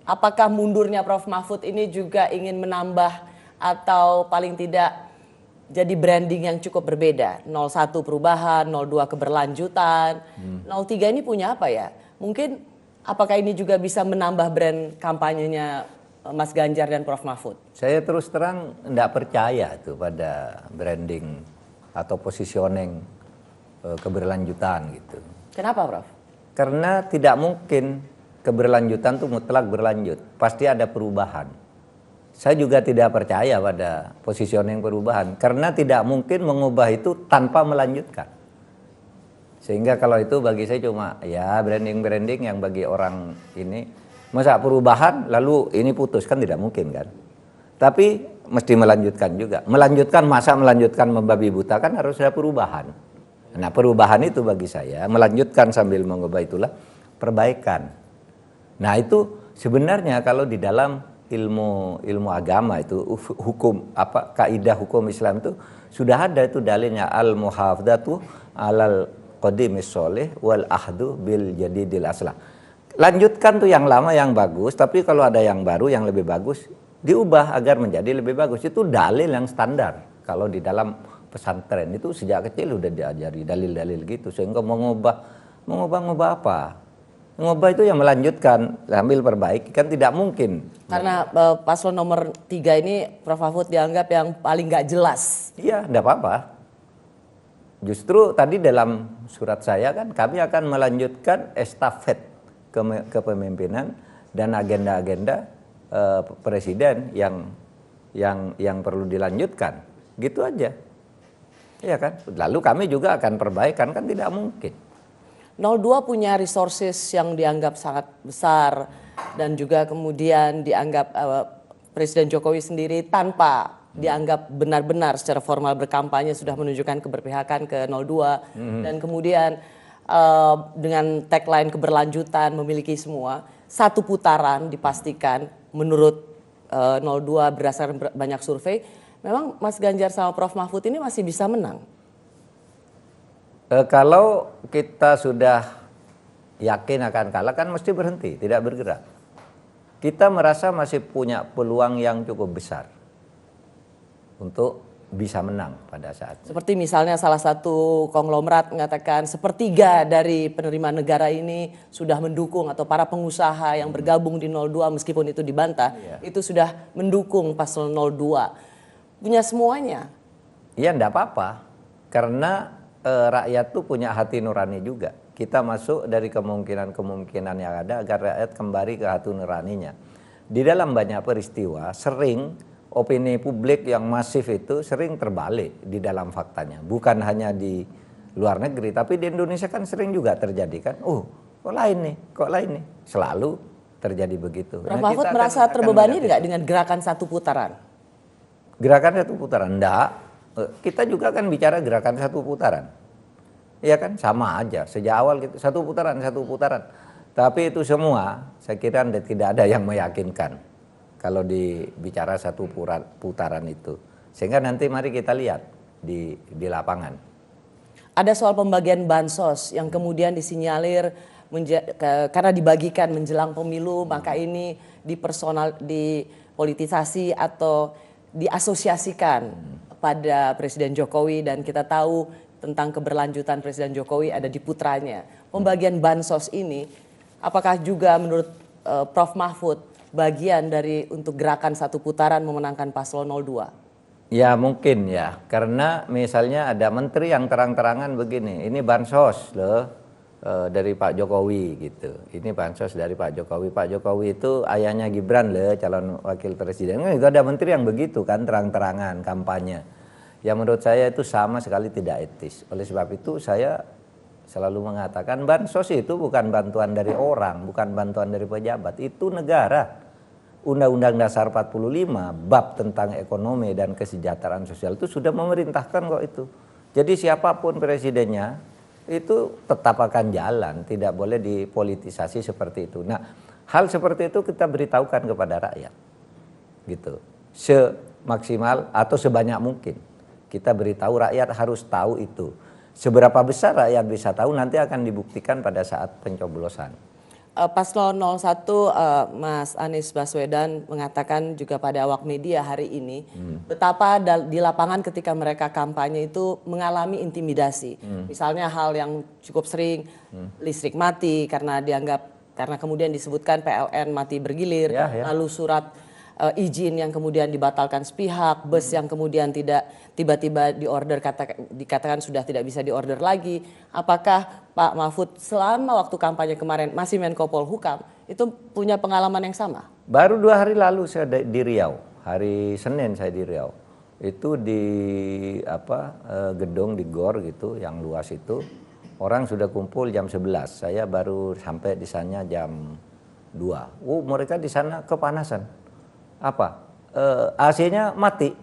apakah mundurnya Prof. Mahfud ini juga ingin menambah atau paling tidak jadi branding yang cukup berbeda? 01 perubahan, 02 keberlanjutan, 03 ini punya apa ya? Mungkin apakah ini juga bisa menambah brand kampanyenya Mas Ganjar dan Prof. Mahfud? Saya terus terang tidak percaya tuh pada branding atau positioning keberlanjutan gitu. Kenapa, Prof? Karena tidak mungkin keberlanjutan itu mutlak berlanjut, pasti ada perubahan. Saya juga tidak percaya pada positioning perubahan, karena tidak mungkin mengubah itu tanpa melanjutkan. Sehingga kalau itu bagi saya cuma ya branding-branding yang bagi orang ini, masa perubahan lalu ini putus, kan tidak mungkin kan. Tapi mesti melanjutkan juga. Masa melanjutkan membabi buta, kan harus ada perubahan. Nah, perubahan itu bagi saya melanjutkan sambil mengubah itulah perbaikan. Nah, itu sebenarnya kalau di dalam ilmu agama itu hukum kaidah hukum Islam itu sudah ada itu dalilnya, al muhafadzatu alal qadimis sholih wal ahdu bil jadidil aslah. Lanjutkan tuh yang lama yang bagus, tapi kalau ada yang baru yang lebih bagus diubah agar menjadi lebih bagus. Itu dalil yang standar kalau di dalam pesantren itu sejak kecil udah diajari dalil-dalil gitu, sehingga mengubah apa? Mengubah itu yang melanjutkan, sambil perbaiki, kan tidak mungkin. Karena paslon nomor 3 ini Prof. Mahfud dianggap yang paling nggak jelas. Iya, enggak apa-apa. Justru tadi dalam surat saya kan kami akan melanjutkan estafet kepemimpinan dan agenda-agenda presiden yang perlu dilanjutkan. Gitu aja. Iya kan? Lalu kami juga akan perbaikan, kan tidak mungkin. 02 punya resources yang dianggap sangat besar dan juga kemudian dianggap Presiden Jokowi sendiri tanpa dianggap benar-benar secara formal berkampanye sudah menunjukkan keberpihakan ke 02 dan kemudian dengan tagline keberlanjutan memiliki semua, satu putaran dipastikan menurut 02 berdasarkan banyak survei. Memang Mas Ganjar sama Prof. Mahfud ini masih bisa menang? Kalau kita sudah yakin akan kalah kan mesti berhenti, tidak bergerak. Kita merasa masih punya peluang yang cukup besar untuk bisa menang pada saat ini. Seperti misalnya salah satu konglomerat mengatakan sepertiga dari penerima negara ini sudah mendukung, atau para pengusaha yang bergabung di 02 meskipun itu dibantah, itu sudah mendukung paslon 02. Punya semuanya. Iya, enggak apa-apa. Karena rakyat tuh punya hati nurani juga. Kita masuk dari kemungkinan yang ada agar rakyat kembali ke hati nuraninya. Di dalam banyak peristiwa sering opini publik yang masif itu sering terbalik di dalam faktanya. Bukan hanya di luar negeri, tapi di Indonesia kan sering juga terjadi kan. Kok lain nih? Selalu terjadi begitu. Prof. Mahfud merasa terbebani nggak dengan gerakan satu putaran? Gerakan satu putaran? Enggak. Kita juga kan bicara gerakan satu putaran. Iya kan? Sama aja. Sejak awal gitu, satu putaran. Tapi itu semua saya kira tidak ada yang meyakinkan kalau dibicara satu putaran itu. Sehingga nanti mari kita lihat di lapangan. ada soal pembagian bansos yang kemudian disinyalir karena dibagikan menjelang pemilu, maka ini dipolitisasi atau diasosiasikan pada Presiden Jokowi, dan kita tahu tentang keberlanjutan Presiden Jokowi ada di putranya. Pembagian bansos ini apakah juga menurut Prof. Mahfud bagian dari untuk gerakan satu putaran memenangkan paslon 02? Ya mungkin ya, karena misalnya ada menteri yang terang-terangan begini, ini bansos loh dari Pak Jokowi gitu. Ini bansos dari Pak Jokowi. Pak Jokowi itu ayahnya Gibran loh, calon wakil presiden. Itu ada menteri yang begitu kan, terang-terangan kampanye. Ya menurut saya itu sama sekali tidak etis. Oleh sebab itu saya selalu mengatakan bansos itu bukan bantuan dari orang, bukan bantuan dari pejabat, itu negara. Undang-Undang Dasar 45 bab tentang ekonomi dan kesejahteraan sosial itu sudah memerintahkan kok itu. Jadi siapapun presidennya itu tetap akan jalan, tidak boleh dipolitisasi seperti itu. Nah, hal seperti itu kita beritahukan kepada rakyat. Gitu. Semaksimal atau sebanyak mungkin. Kita beritahu rakyat harus tahu itu. Seberapa besar rakyat bisa tahu nanti akan dibuktikan pada saat pencoblosan. Paslon 01 Mas Anies Baswedan mengatakan juga pada awak media hari ini betapa di lapangan ketika mereka kampanye itu mengalami intimidasi. Misalnya hal yang cukup sering listrik mati karena kemudian disebutkan PLN mati bergilir, lalu surat izin yang kemudian dibatalkan sepihak, bus yang kemudian tidak tiba-tiba dikatakan sudah tidak bisa diorder lagi. Apakah Pak Mahfud selama waktu kampanye kemarin masih Menko Polhukam itu punya pengalaman yang sama? Baru 2 hari lalu saya di Riau, hari Senin saya di Riau. Itu di gedung di GOR gitu yang luas itu. Orang sudah kumpul jam 11. Saya baru sampai di sana jam 2. Mereka di sana kepanasan. AC-nya mati,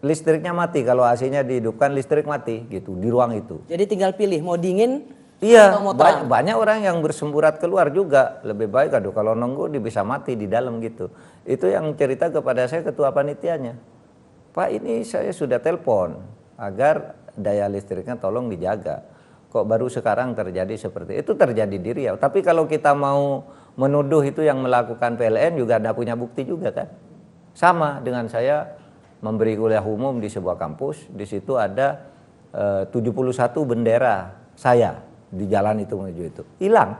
listriknya mati. Kalau AC-nya dihidupkan listrik mati gitu di ruang itu. Jadi tinggal pilih mau dingin iya, atau mau terang. Banyak orang yang bersemburat keluar juga. Lebih baik kalau nunggu dia bisa mati di dalam gitu. Itu yang cerita kepada saya ketua panitianya. Pak, ini saya sudah telepon agar daya listriknya tolong dijaga. Kok baru sekarang terjadi seperti itu? Terjadi di Riau. Tapi kalau kita mau menuduh itu yang melakukan PLN juga ada punya bukti juga kan. Sama dengan saya memberi kuliah umum di sebuah kampus, di situ ada 71 bendera saya di jalan itu menuju itu. Hilang.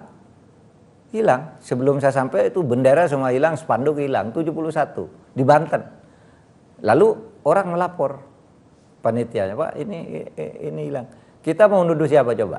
Sebelum saya sampai itu bendera semua hilang, spanduk hilang, 71 di Banten. Lalu orang melapor panitianya, Pak ini hilang. Kita mau nuduh siapa coba?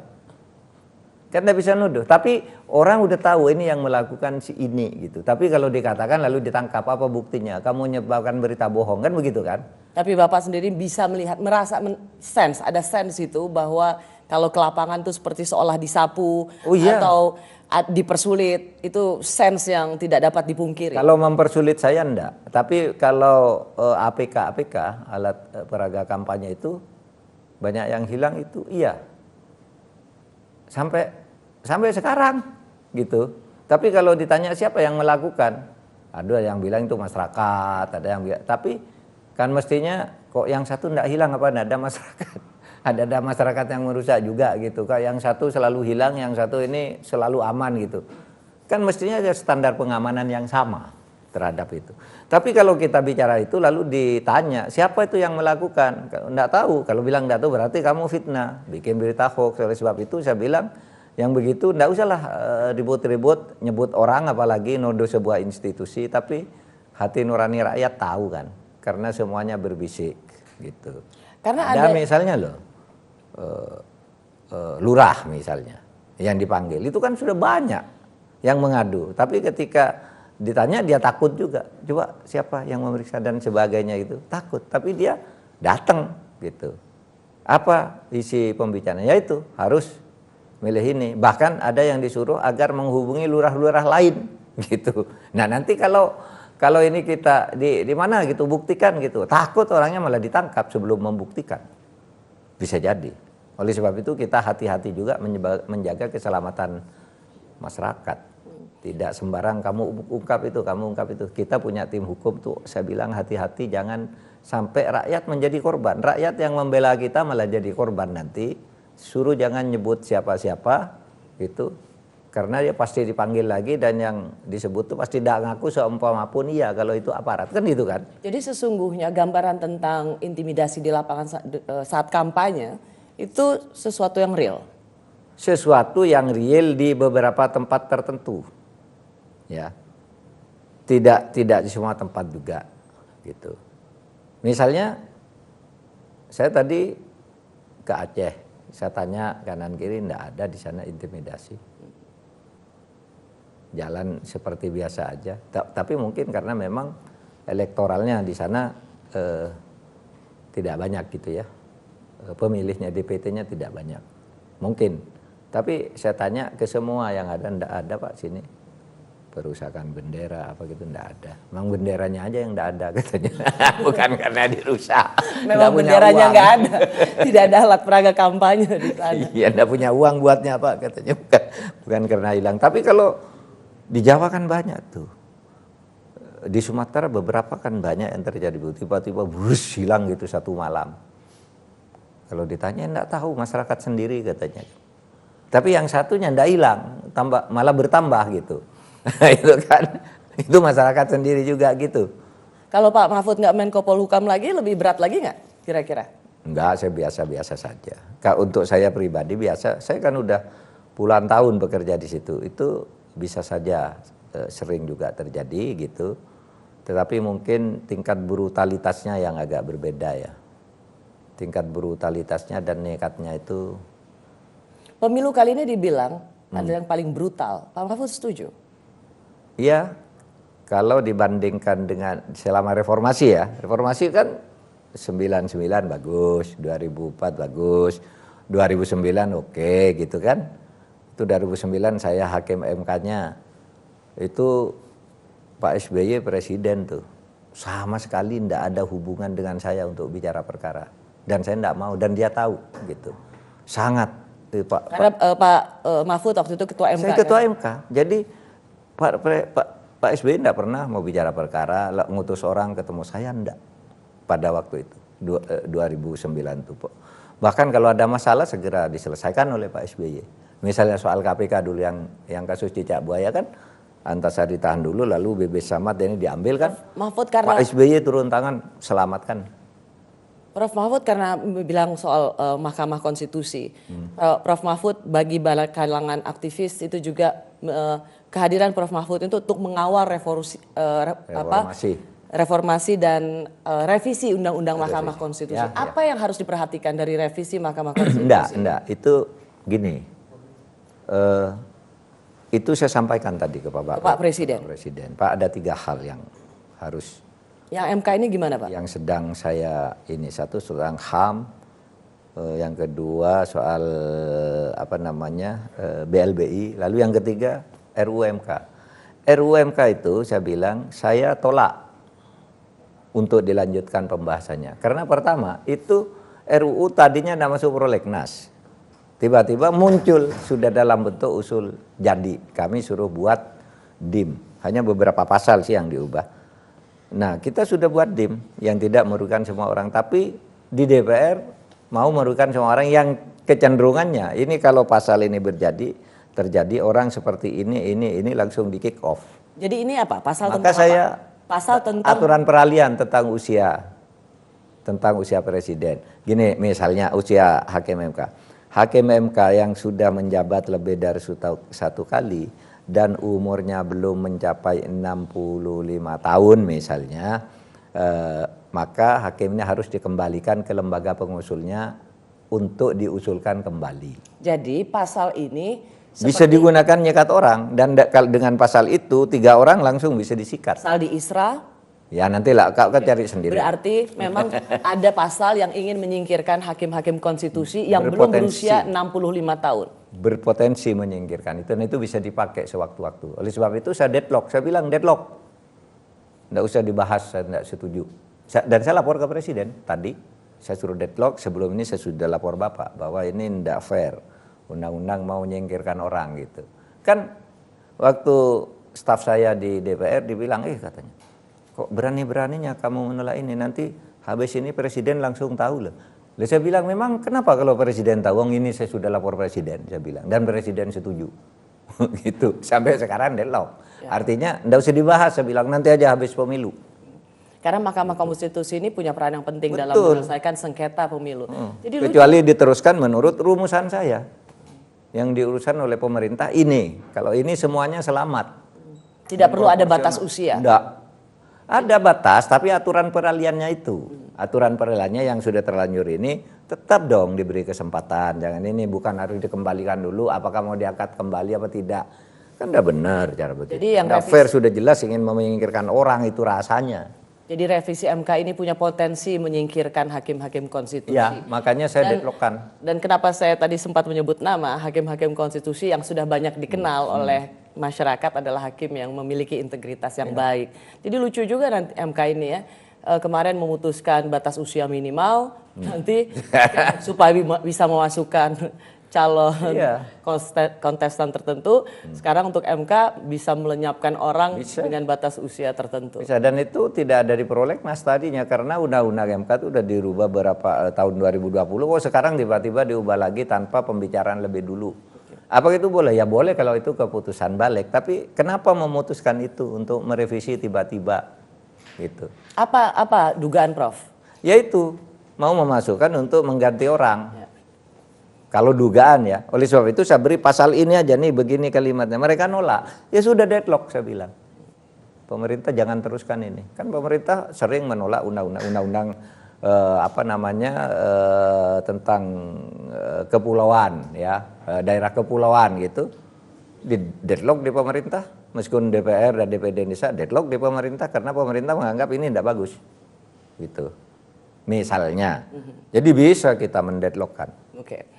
Kan tidak bisa nuduh, tapi orang udah tahu ini yang melakukan si ini gitu. Tapi kalau dikatakan lalu ditangkap, apa buktinya? Kamu menyebarkan berita bohong, kan begitu kan? Tapi Bapak sendiri bisa melihat, ada sense itu bahwa kalau ke lapangan itu seperti seolah disapu atau dipersulit, itu sense yang tidak dapat dipungkiri. Kalau mempersulit saya enggak, tapi kalau APK alat peraga kampanye itu banyak yang hilang itu iya. Sampai sekarang gitu. Tapi kalau ditanya siapa yang melakukan, ada yang bilang itu masyarakat, ada yang bilang, tapi kan mestinya kok yang satu enggak hilang apa ada masyarakat. Ada masyarakat yang merusak juga gitu. Kayak yang satu selalu hilang, yang satu ini selalu aman gitu. Kan mestinya ada standar pengamanan yang sama terhadap itu. Tapi kalau kita bicara itu lalu ditanya siapa itu yang melakukan, enggak tahu. Kalau bilang enggak tahu berarti kamu fitnah, bikin berita hoax. Oleh sebab itu saya bilang yang begitu enggak usahlah ribut-ribut nyebut orang, apalagi nodo sebuah institusi. Tapi hati nurani rakyat tahu kan, karena semuanya berbisik gitu. Karena ada misalnya loh lurah misalnya yang dipanggil itu kan sudah banyak yang mengadu, tapi ketika ditanya dia takut juga, coba siapa yang memeriksa dan sebagainya itu takut, tapi dia datang gitu. Apa isi pembicaraan? Yaitu harus milih ini, bahkan ada yang disuruh agar menghubungi lurah-lurah lain gitu. Nah nanti kalau ini kita di mana gitu buktikan gitu, takut orangnya malah ditangkap sebelum membuktikan, bisa jadi. Oleh sebab itu kita hati-hati juga menjaga keselamatan masyarakat. Tidak sembarang kamu ungkap itu. Kita punya tim hukum tuh, saya bilang hati-hati jangan sampai rakyat menjadi korban. Rakyat yang membela kita malah jadi korban nanti suruh jangan nyebut siapa-siapa itu, karena dia pasti dipanggil lagi dan yang disebut tuh pasti tidak ngaku seumpamapun iya kalau itu aparat, kan gitu kan. Jadi sesungguhnya gambaran tentang intimidasi di lapangan saat kampanye itu sesuatu yang real. Sesuatu yang real di beberapa tempat tertentu, ya. Tidak di semua tempat juga, gitu. Misalnya saya tadi ke Aceh, saya tanya kanan kiri, tidak ada di sana intimidasi. Jalan seperti biasa aja, tapi mungkin karena memang elektoralnya di sana tidak banyak gitu ya, pemilihnya DPT-nya tidak banyak, mungkin. Tapi saya tanya ke semua yang ada, enggak ada Pak sini perusakan bendera apa gitu, enggak ada. Memang benderanya aja yang enggak ada katanya, bukan karena dirusak. Memang benderanya enggak ada, tidak ada alat peraga kampanye di sana. Iya, enggak punya uang buatnya Pak katanya, bukan karena hilang. Tapi kalau di Jawa kan banyak tuh. Di Sumatera beberapa kan banyak yang terjadi. Tiba-tiba brus hilang gitu satu malam. Kalau ditanya enggak tahu, masyarakat sendiri katanya. Tapi yang satunya enggak hilang, malah bertambah gitu. Itu kan, itu masyarakat sendiri juga gitu. Kalau Pak Mahfud nggak Menko Polhukam lagi, lebih berat lagi nggak kira-kira? Enggak, saya biasa-biasa saja. Untuk saya pribadi biasa, saya kan udah puluhan tahun bekerja di situ. Itu bisa saja sering juga terjadi gitu, tetapi mungkin tingkat brutalitasnya yang agak berbeda ya, tingkat brutalitasnya dan nekatnya itu. Pemilu kali ini dibilang adalah yang paling brutal, Pak Mahfud setuju? Iya, kalau dibandingkan dengan selama reformasi ya, reformasi kan 99 bagus, 2004 bagus, 2009 oke gitu kan. Itu 2009 saya hakim MK-nya, itu Pak SBY presiden tuh, sama sekali tidak ada hubungan dengan saya untuk bicara perkara, dan saya tidak mau, dan dia tahu gitu, sangat. Pak, karena Pak Mahfud waktu itu ketua MK. Saya ketua kan? MK, jadi Pak SBY tidak pernah mau bicara perkara, ngutus orang ketemu saya enggak pada waktu itu 2009 tuh. Bahkan kalau ada masalah segera diselesaikan oleh Pak SBY. Misalnya soal KPK dulu yang kasus cicak buaya kan, Antasari ditahan dulu lalu BB Samad ini diambil kan. Mahfud karena Pak SBY turun tangan selamatkan. Prof Mahfud karena bilang soal Mahkamah Konstitusi. Prof Mahfud bagi kalangan aktivis itu juga kehadiran Prof Mahfud itu untuk mengawal reformasi dan revisi Undang-Undang Mahkamah Konstitusi. Ya, apa yang harus diperhatikan dari revisi Mahkamah Konstitusi? Enggak, itu gini. Itu saya sampaikan tadi ke Pak Presiden. Pak, ada 3 hal yang harus. Yang MK ini gimana Pak? Yang sedang saya ini, satu tentang HAM, yang kedua soal BLBI, lalu yang ketiga RUU-MK. RUU-MK itu saya bilang saya tolak untuk dilanjutkan pembahasannya. Karena pertama itu RUU tadinya tidak masuk prolegnas. Tiba-tiba muncul sudah dalam bentuk usul jadi. Kami suruh buat DIM. Hanya beberapa pasal sih yang diubah. Nah, kita sudah buat DIM yang tidak merugikan semua orang. Tapi di DPR mau merugikan semua orang yang kecenderungannya. Ini kalau pasal ini terjadi orang seperti ini langsung di kick off. Jadi ini apa? Pasal Maka tentang saya apa? Pasal tentang aturan peralihan tentang usia presiden. Gini misalnya usia hakim MK. Hakim MK yang sudah menjabat lebih dari 1 kali dan umurnya belum mencapai 65 tahun misalnya, maka hakimnya harus dikembalikan ke lembaga pengusulnya untuk diusulkan kembali. Jadi pasal ini bisa digunakan nyekat orang, dan dengan pasal itu 3 orang langsung bisa disikat. Pasal di Isra. Ya nantilah kau cari sendiri. Berarti memang ada pasal yang ingin menyingkirkan hakim-hakim konstitusi yang belum berusia 65 tahun. Berpotensi menyingkirkan itu, dan itu bisa dipakai sewaktu-waktu. Oleh sebab itu saya deadlock, saya bilang deadlock. Nggak usah dibahas, saya tidak setuju. Dan saya lapor ke Presiden tadi, saya suruh deadlock, sebelum ini saya sudah lapor Bapak bahwa ini tidak fair. Undang-undang mau menyingkirkan orang gitu. Kan waktu staf saya di DPR dibilang, katanya, kok berani-beraninya kamu menolak ini, nanti habis ini Presiden langsung tahu loh. Lalu saya bilang, memang kenapa kalau presiden tahu, ini saya sudah lapor presiden, saya bilang, dan presiden setuju. Gitu, sampai sekarang deadlock. Artinya enggak usah dibahas, saya bilang, nanti aja habis pemilu. Karena Mahkamah Konstitusi ini punya peran yang penting dalam Betul. menyelesaikan sengketa pemilu. Jadi Kecuali diteruskan menurut rumusan saya. Yang diurusan oleh pemerintah ini. Kalau ini semuanya selamat. tidak perlu ada batas usia. Enggak. Ada batas, tapi aturan peraliannya itu. Aturan peraliannya yang sudah terlanjur ini tetap dong diberi kesempatan. Jangan ini bukan harus dikembalikan dulu, apakah mau diangkat kembali apa tidak. Kan udah benar cara begitu. Jadi yang udah fair, sudah jelas ingin menyingkirkan orang itu rasanya. Jadi revisi MK ini punya potensi menyingkirkan hakim-hakim konstitusi. Ya, makanya saya deadlockkan. Dan kenapa saya tadi sempat menyebut nama hakim-hakim konstitusi yang sudah banyak dikenal oleh masyarakat adalah hakim yang memiliki integritas yang baik. Jadi lucu juga nanti MK ini ya. Kemarin memutuskan batas usia minimal, nanti supaya bisa memasukkan calon kontestan tertentu. Sekarang untuk MK bisa melenyapkan orang dengan batas usia tertentu. Bisa, dan itu tidak ada di prolegnas tadinya karena undang-undang MK itu udah dirubah berapa tahun 2020. Kok sekarang tiba-tiba diubah lagi tanpa pembicaraan lebih dulu. Apa itu boleh? Ya boleh kalau itu keputusan balik. Tapi kenapa memutuskan itu untuk merevisi tiba-tiba? Gitu. Apa dugaan Prof? Yaitu mau memasukkan untuk mengganti orang. Ya. Kalau dugaan ya. Oleh sebab itu saya beri pasal ini aja nih begini kalimatnya. Mereka nolak. Ya sudah deadlock saya bilang. Pemerintah jangan teruskan ini. Kan pemerintah sering menolak undang-undang tentang kepulauan ya, daerah kepulauan gitu. Di deadlock di pemerintah, meskipun DPR dan DPD Indonesia deadlock di pemerintah karena pemerintah menganggap ini tidak bagus. Gitu. Misalnya. Jadi bisa kita mendeadlockkan. Oke.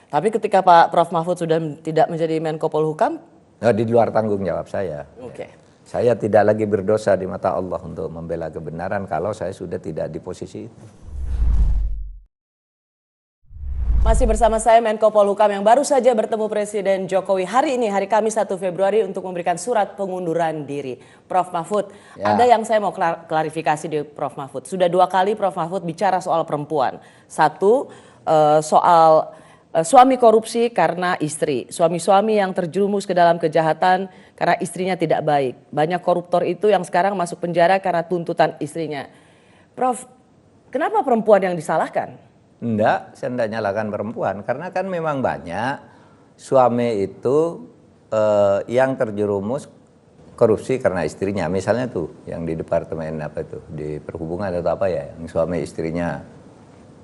Tapi ketika Pak Prof Mahfud sudah tidak menjadi Menko Polhukam, di luar tanggung jawab saya. Oke. Saya tidak lagi berdosa di mata Allah untuk membela kebenaran kalau saya sudah tidak di posisi itu. Masih bersama saya Menko Polhukam yang baru saja bertemu Presiden Jokowi hari ini, hari Kamis 1 Februari untuk memberikan surat pengunduran diri. Prof Mahfud, ada yang saya mau klarifikasi di Prof Mahfud. Sudah 2 kali Prof Mahfud bicara soal perempuan. Satu, soal suami korupsi karena istri. Suami-suami yang terjerumus ke dalam kejahatan karena istrinya tidak baik. Banyak koruptor itu yang sekarang masuk penjara karena tuntutan istrinya. Prof, kenapa perempuan yang disalahkan? Enggak, saya tidak nyalakan perempuan. Karena kan memang banyak suami itu yang terjerumus korupsi karena istrinya. Misalnya tuh yang di departemen apa itu, di perhubungan atau apa ya, yang suami istrinya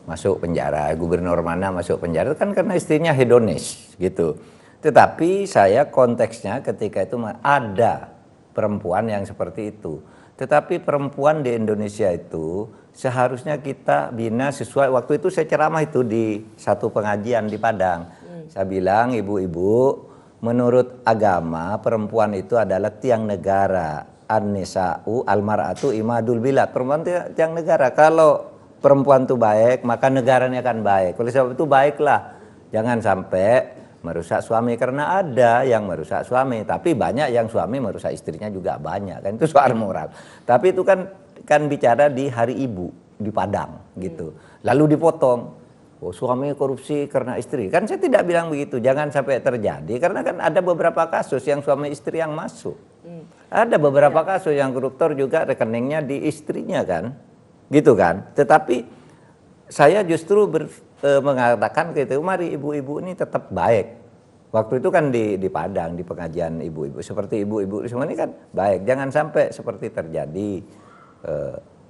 masuk penjara, gubernur mana masuk penjara, kan karena istrinya hedonis gitu. Tetapi saya konteksnya ketika itu ada perempuan yang seperti itu. Tetapi perempuan di Indonesia itu seharusnya kita bina sesuai, waktu itu saya ceramah itu di satu pengajian di Padang. Saya bilang, ibu-ibu, menurut agama perempuan itu adalah tiang negara. An-nisa'u al-mar'atu imadul bilad. Perempuan tiang negara. Kalau perempuan itu baik, maka negaranya akan baik. Oleh sebab itu baiklah. Jangan sampai merusak suami, karena ada yang merusak suami, tapi banyak yang suami merusak istrinya juga banyak, kan itu soal moral. Tapi itu kan bicara di Hari Ibu di Padang gitu. Lalu dipotong, oh suami korupsi karena istri. Kan saya tidak bilang begitu, jangan sampai terjadi, karena kan ada beberapa kasus yang suami istri yang masuk. Ada beberapa kasus yang koruptor juga rekeningnya di istrinya kan. Gitu kan. Tetapi saya justru mengatakan gitu, mari ibu-ibu ini tetap baik. Waktu itu kan di Padang, di pengajian ibu-ibu. Seperti ibu-ibu semua ini kan baik. Jangan sampai seperti terjadi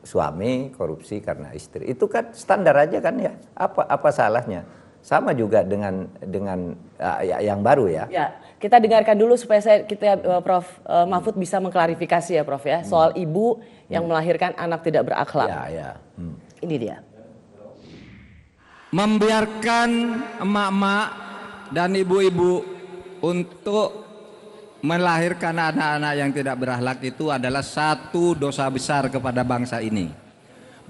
suami korupsi karena istri. Itu kan standar aja kan ya. Apa salahnya? Sama juga dengan yang baru ya. Ya, kita dengarkan dulu supaya Prof Mahfud bisa mengklarifikasi ya Prof ya. Soal ibu yang melahirkan anak tidak berakhlak. Ya. Ini dia. Membiarkan emak-emak dan ibu-ibu untuk melahirkan anak-anak yang tidak berakhlak itu adalah satu dosa besar kepada bangsa ini.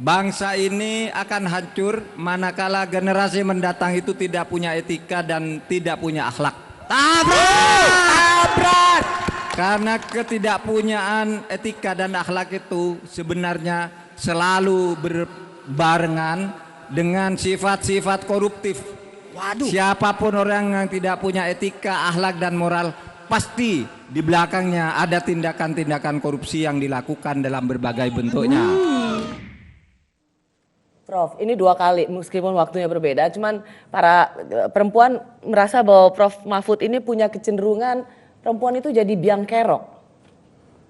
Bangsa ini akan hancur manakala generasi mendatang itu tidak punya etika dan tidak punya akhlak. Tabrak! Karena ketidakpunyaan etika dan akhlak itu sebenarnya selalu berbarengan dengan sifat-sifat koruptif. Siapapun orang yang tidak punya etika, akhlak dan moral, pasti di belakangnya ada tindakan-tindakan korupsi yang dilakukan dalam berbagai bentuknya. Prof, ini 2 kali meskipun waktunya berbeda, cuman para perempuan merasa bahwa Prof Mahfud ini punya kecenderungan perempuan itu jadi biang kerok.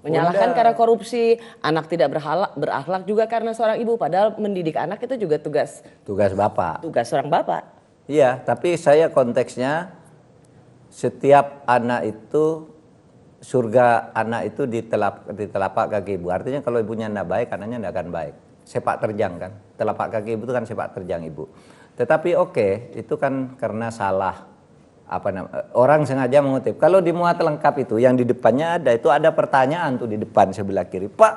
Menyalahkan karena korupsi, anak tidak berakhlak juga karena seorang ibu, padahal mendidik anak itu juga tugas bapak. Tugas seorang bapak. Iya, tapi saya konteksnya setiap anak itu, surga anak itu di telapak kaki ibu. Artinya kalau ibunya tidak baik, anaknya tidak akan baik. Sepak terjang kan, telapak kaki ibu itu kan sepak terjang ibu. Tetapi oke, itu kan karena salah. Orang sengaja mengutip. Kalau dimuat lengkap itu, yang di depannya itu ada pertanyaan tuh di depan sebelah kiri. Pak,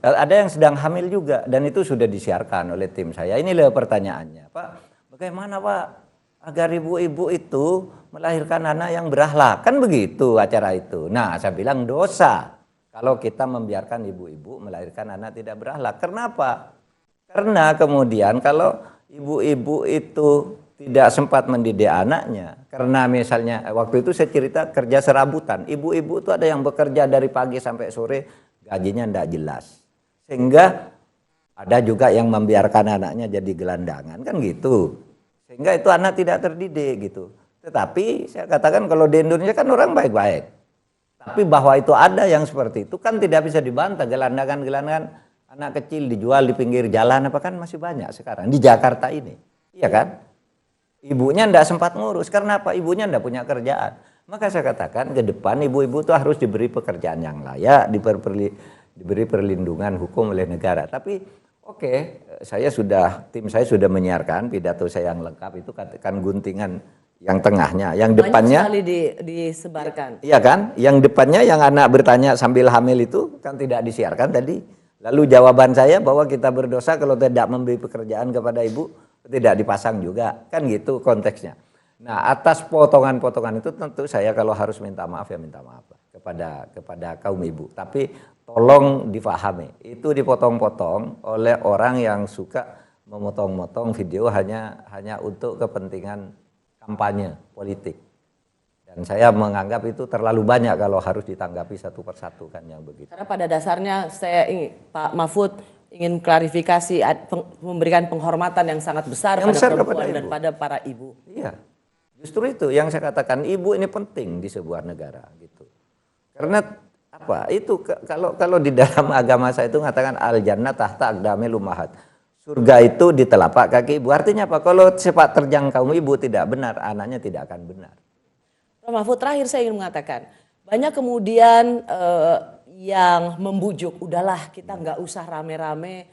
ada yang sedang hamil juga dan itu sudah disiarkan oleh tim saya. Inilah pertanyaannya, Pak. Bagaimana Pak agar ibu-ibu itu melahirkan anak yang berakhlak? Kan begitu acara itu. Nah, saya bilang dosa kalau kita membiarkan ibu-ibu melahirkan anak tidak berakhlak. Kenapa? Karena kemudian kalau ibu-ibu itu tidak sempat mendidik anaknya, karena misalnya waktu itu saya cerita kerja serabutan, ibu-ibu itu ada yang bekerja dari pagi sampai sore, gajinya tidak jelas, sehingga ada juga yang membiarkan anaknya jadi gelandangan kan gitu, sehingga itu anak tidak terdidik gitu. Tetapi saya katakan kalau di Indonesia kan orang baik-baik, tapi bahwa itu ada yang seperti itu kan tidak bisa dibantah. Gelandangan anak kecil dijual di pinggir jalan apa kan masih banyak sekarang di Jakarta ini, iya kan? Ibunya tidak sempat ngurus, karena apa? Ibunya tidak punya kerjaan. Maka saya katakan ke depan ibu-ibu itu harus diberi pekerjaan yang layak, diberi perlindungan hukum oleh negara. Tapi oke, tim saya sudah menyiarkan pidato saya yang lengkap itu, katakan guntingan yang tengahnya, yang depannya banyak sekali disebarkan. Iya kan? Yang depannya yang anak bertanya sambil hamil itu kan tidak disiarkan tadi. Lalu jawaban saya bahwa kita berdosa kalau tidak memberi pekerjaan kepada ibu, tidak dipasang juga, kan gitu konteksnya. Nah, atas potongan-potongan itu tentu saya kalau harus minta maaf ya minta maaf kepada kaum ibu. Tapi tolong difahami, itu dipotong-potong oleh orang yang suka memotong-motong video hanya untuk kepentingan kampanye politik. Dan saya menganggap itu terlalu banyak kalau harus ditanggapi satu persatu kan yang begitu. Karena pada dasarnya Pak Mahfud ingin klarifikasi, memberikan penghormatan yang sangat besar pada perempuan dan pada para ibu. Iya, justru itu yang saya katakan, ibu ini penting di sebuah negara gitu. Karena apa? Itu kalau di dalam agama saya itu mengatakan al jannah tahta aqdamil ummahat. Surga itu di telapak kaki ibu. Artinya apa? Kalau sepak terjang kaum ibu tidak benar, anaknya tidak akan benar. Pak Mahfud, terakhir saya ingin mengatakan, banyak kemudian yang membujuk, udahlah kita nggak usah rame-rame,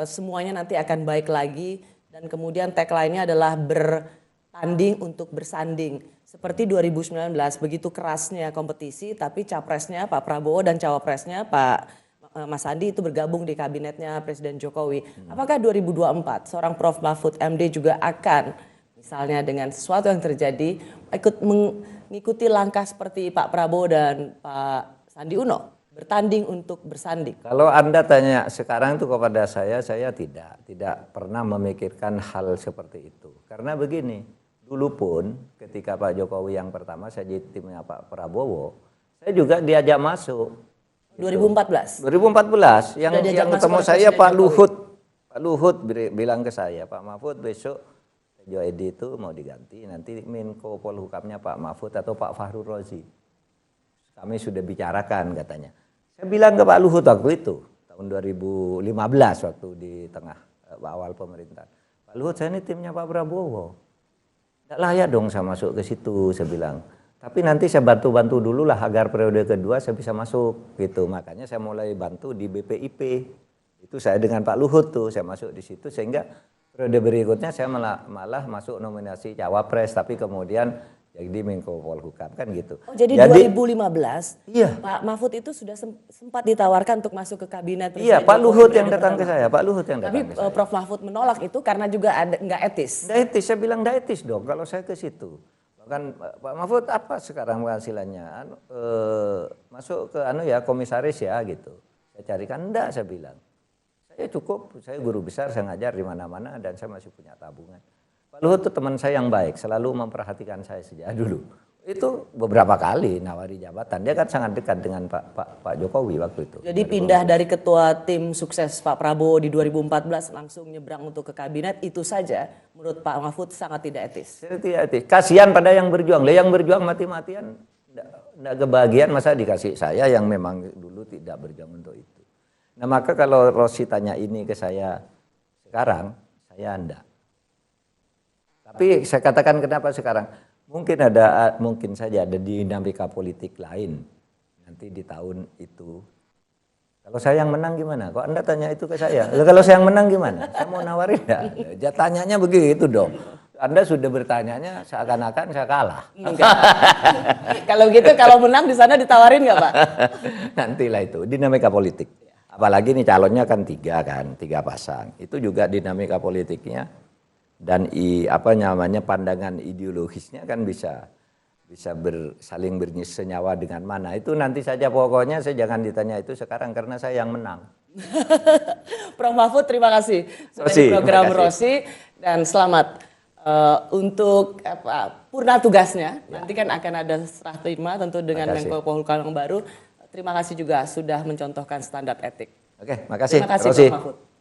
semuanya nanti akan baik lagi. Dan kemudian tagline-nya adalah bertanding untuk bersanding. Seperti 2019, begitu kerasnya kompetisi, tapi capresnya Pak Prabowo dan cawapresnya Pak Mas Sandi itu bergabung di kabinetnya Presiden Jokowi. Apakah 2024 seorang Prof Mahfud MD juga akan misalnya dengan sesuatu yang terjadi ikut mengikuti langkah seperti Pak Prabowo dan Pak Sandi Uno, bertanding untuk bersanding? Kalau Anda tanya sekarang itu kepada saya tidak pernah memikirkan hal seperti itu. Karena begini, dulu pun ketika Pak Jokowi yang pertama saya jadi timnya Pak Prabowo, saya juga diajak masuk. 2014 yang ketemu saya Pak Luhut bilang ke saya, Pak Mahfud besok Jo Edi itu mau diganti, nanti Menko Polhukamnya Pak Mahfud atau Pak Fahru Rozi. Kami sudah bicarakan katanya. Saya bilang ke Pak Luhut waktu itu, tahun 2015 waktu di tengah awal pemerintahan. Pak Luhut, saya ini timnya Pak Prabowo. Tidak layak dong saya masuk ke situ, saya bilang. Tapi nanti saya bantu dulu lah agar periode kedua saya bisa masuk gitu. Makanya saya mulai bantu di BPIP. Itu saya dengan Pak Luhut tuh, saya masuk di situ sehingga periode berikutnya saya malah masuk nominasi cawapres, tapi kemudian jadi Menko Polhukam kan gitu. Oh, jadi 2015 iya. Pak Mahfud itu sudah sempat ditawarkan untuk masuk ke kabinet. Iya, Pak Luhut yang datang ke saya, Pak Luhut yang datang ke saya. Tapi Prof Mahfud menolak itu karena juga nggak etis. Nggak etis, saya bilang nggak etis dong kalau saya ke situ. Bahkan Pak Mahfud apa sekarang penghasilannya? Masuk ke komisaris ya gitu. Saya carikan, enggak saya bilang. Saya cukup, saya guru besar, saya ngajar di mana-mana dan saya masih punya tabungan. Pak Luhut itu teman saya yang baik, selalu memperhatikan saya sejak dulu. Itu beberapa kali nawari jabatan. Dia kan sangat dekat dengan Pak Jokowi waktu itu. Jadi pindah dari ketua tim sukses Pak Prabowo di 2014 langsung nyebrang untuk ke kabinet, itu saja menurut Pak Mahfud sangat tidak etis. Tidak etis. Kasihan pada yang berjuang. Yang berjuang mati-matian tidak kebahagiaan, masa dikasih saya yang memang dulu tidak berjuang untuk itu. Nah maka kalau Rossi tanya ini ke saya sekarang, saya enggak. Tapi saya katakan kenapa sekarang? Mungkin saja ada dinamika politik lain nanti di tahun itu. Kalau saya yang menang gimana? Kok Anda tanya itu ke saya? Kalau saya yang menang gimana? Saya mau nawarin enggak? Tanyanya begitu dong. Anda sudah bertanyanya seakan-akan saya kalah. Enggak. Kalau gitu kalau menang di sana ditawarin nggak Pak? Nantilah itu dinamika politik. Apalagi nih calonnya kan tiga pasang. Itu juga dinamika politiknya dan pandangan ideologisnya kan bisa saling bersenyawa dengan mana. Itu nanti saja, pokoknya saya jangan ditanya itu sekarang karena saya yang menang. Prof Mahfud, terima kasih sudah di program Rossi dan selamat untuk purna tugasnya. Nanti kan akan ada serah terima tentu dengan Menko Polhukam yang baru. Terima kasih juga sudah mencontohkan standar etik. Oke, makasih. Terima kasih Rossi. Prof Mahfud.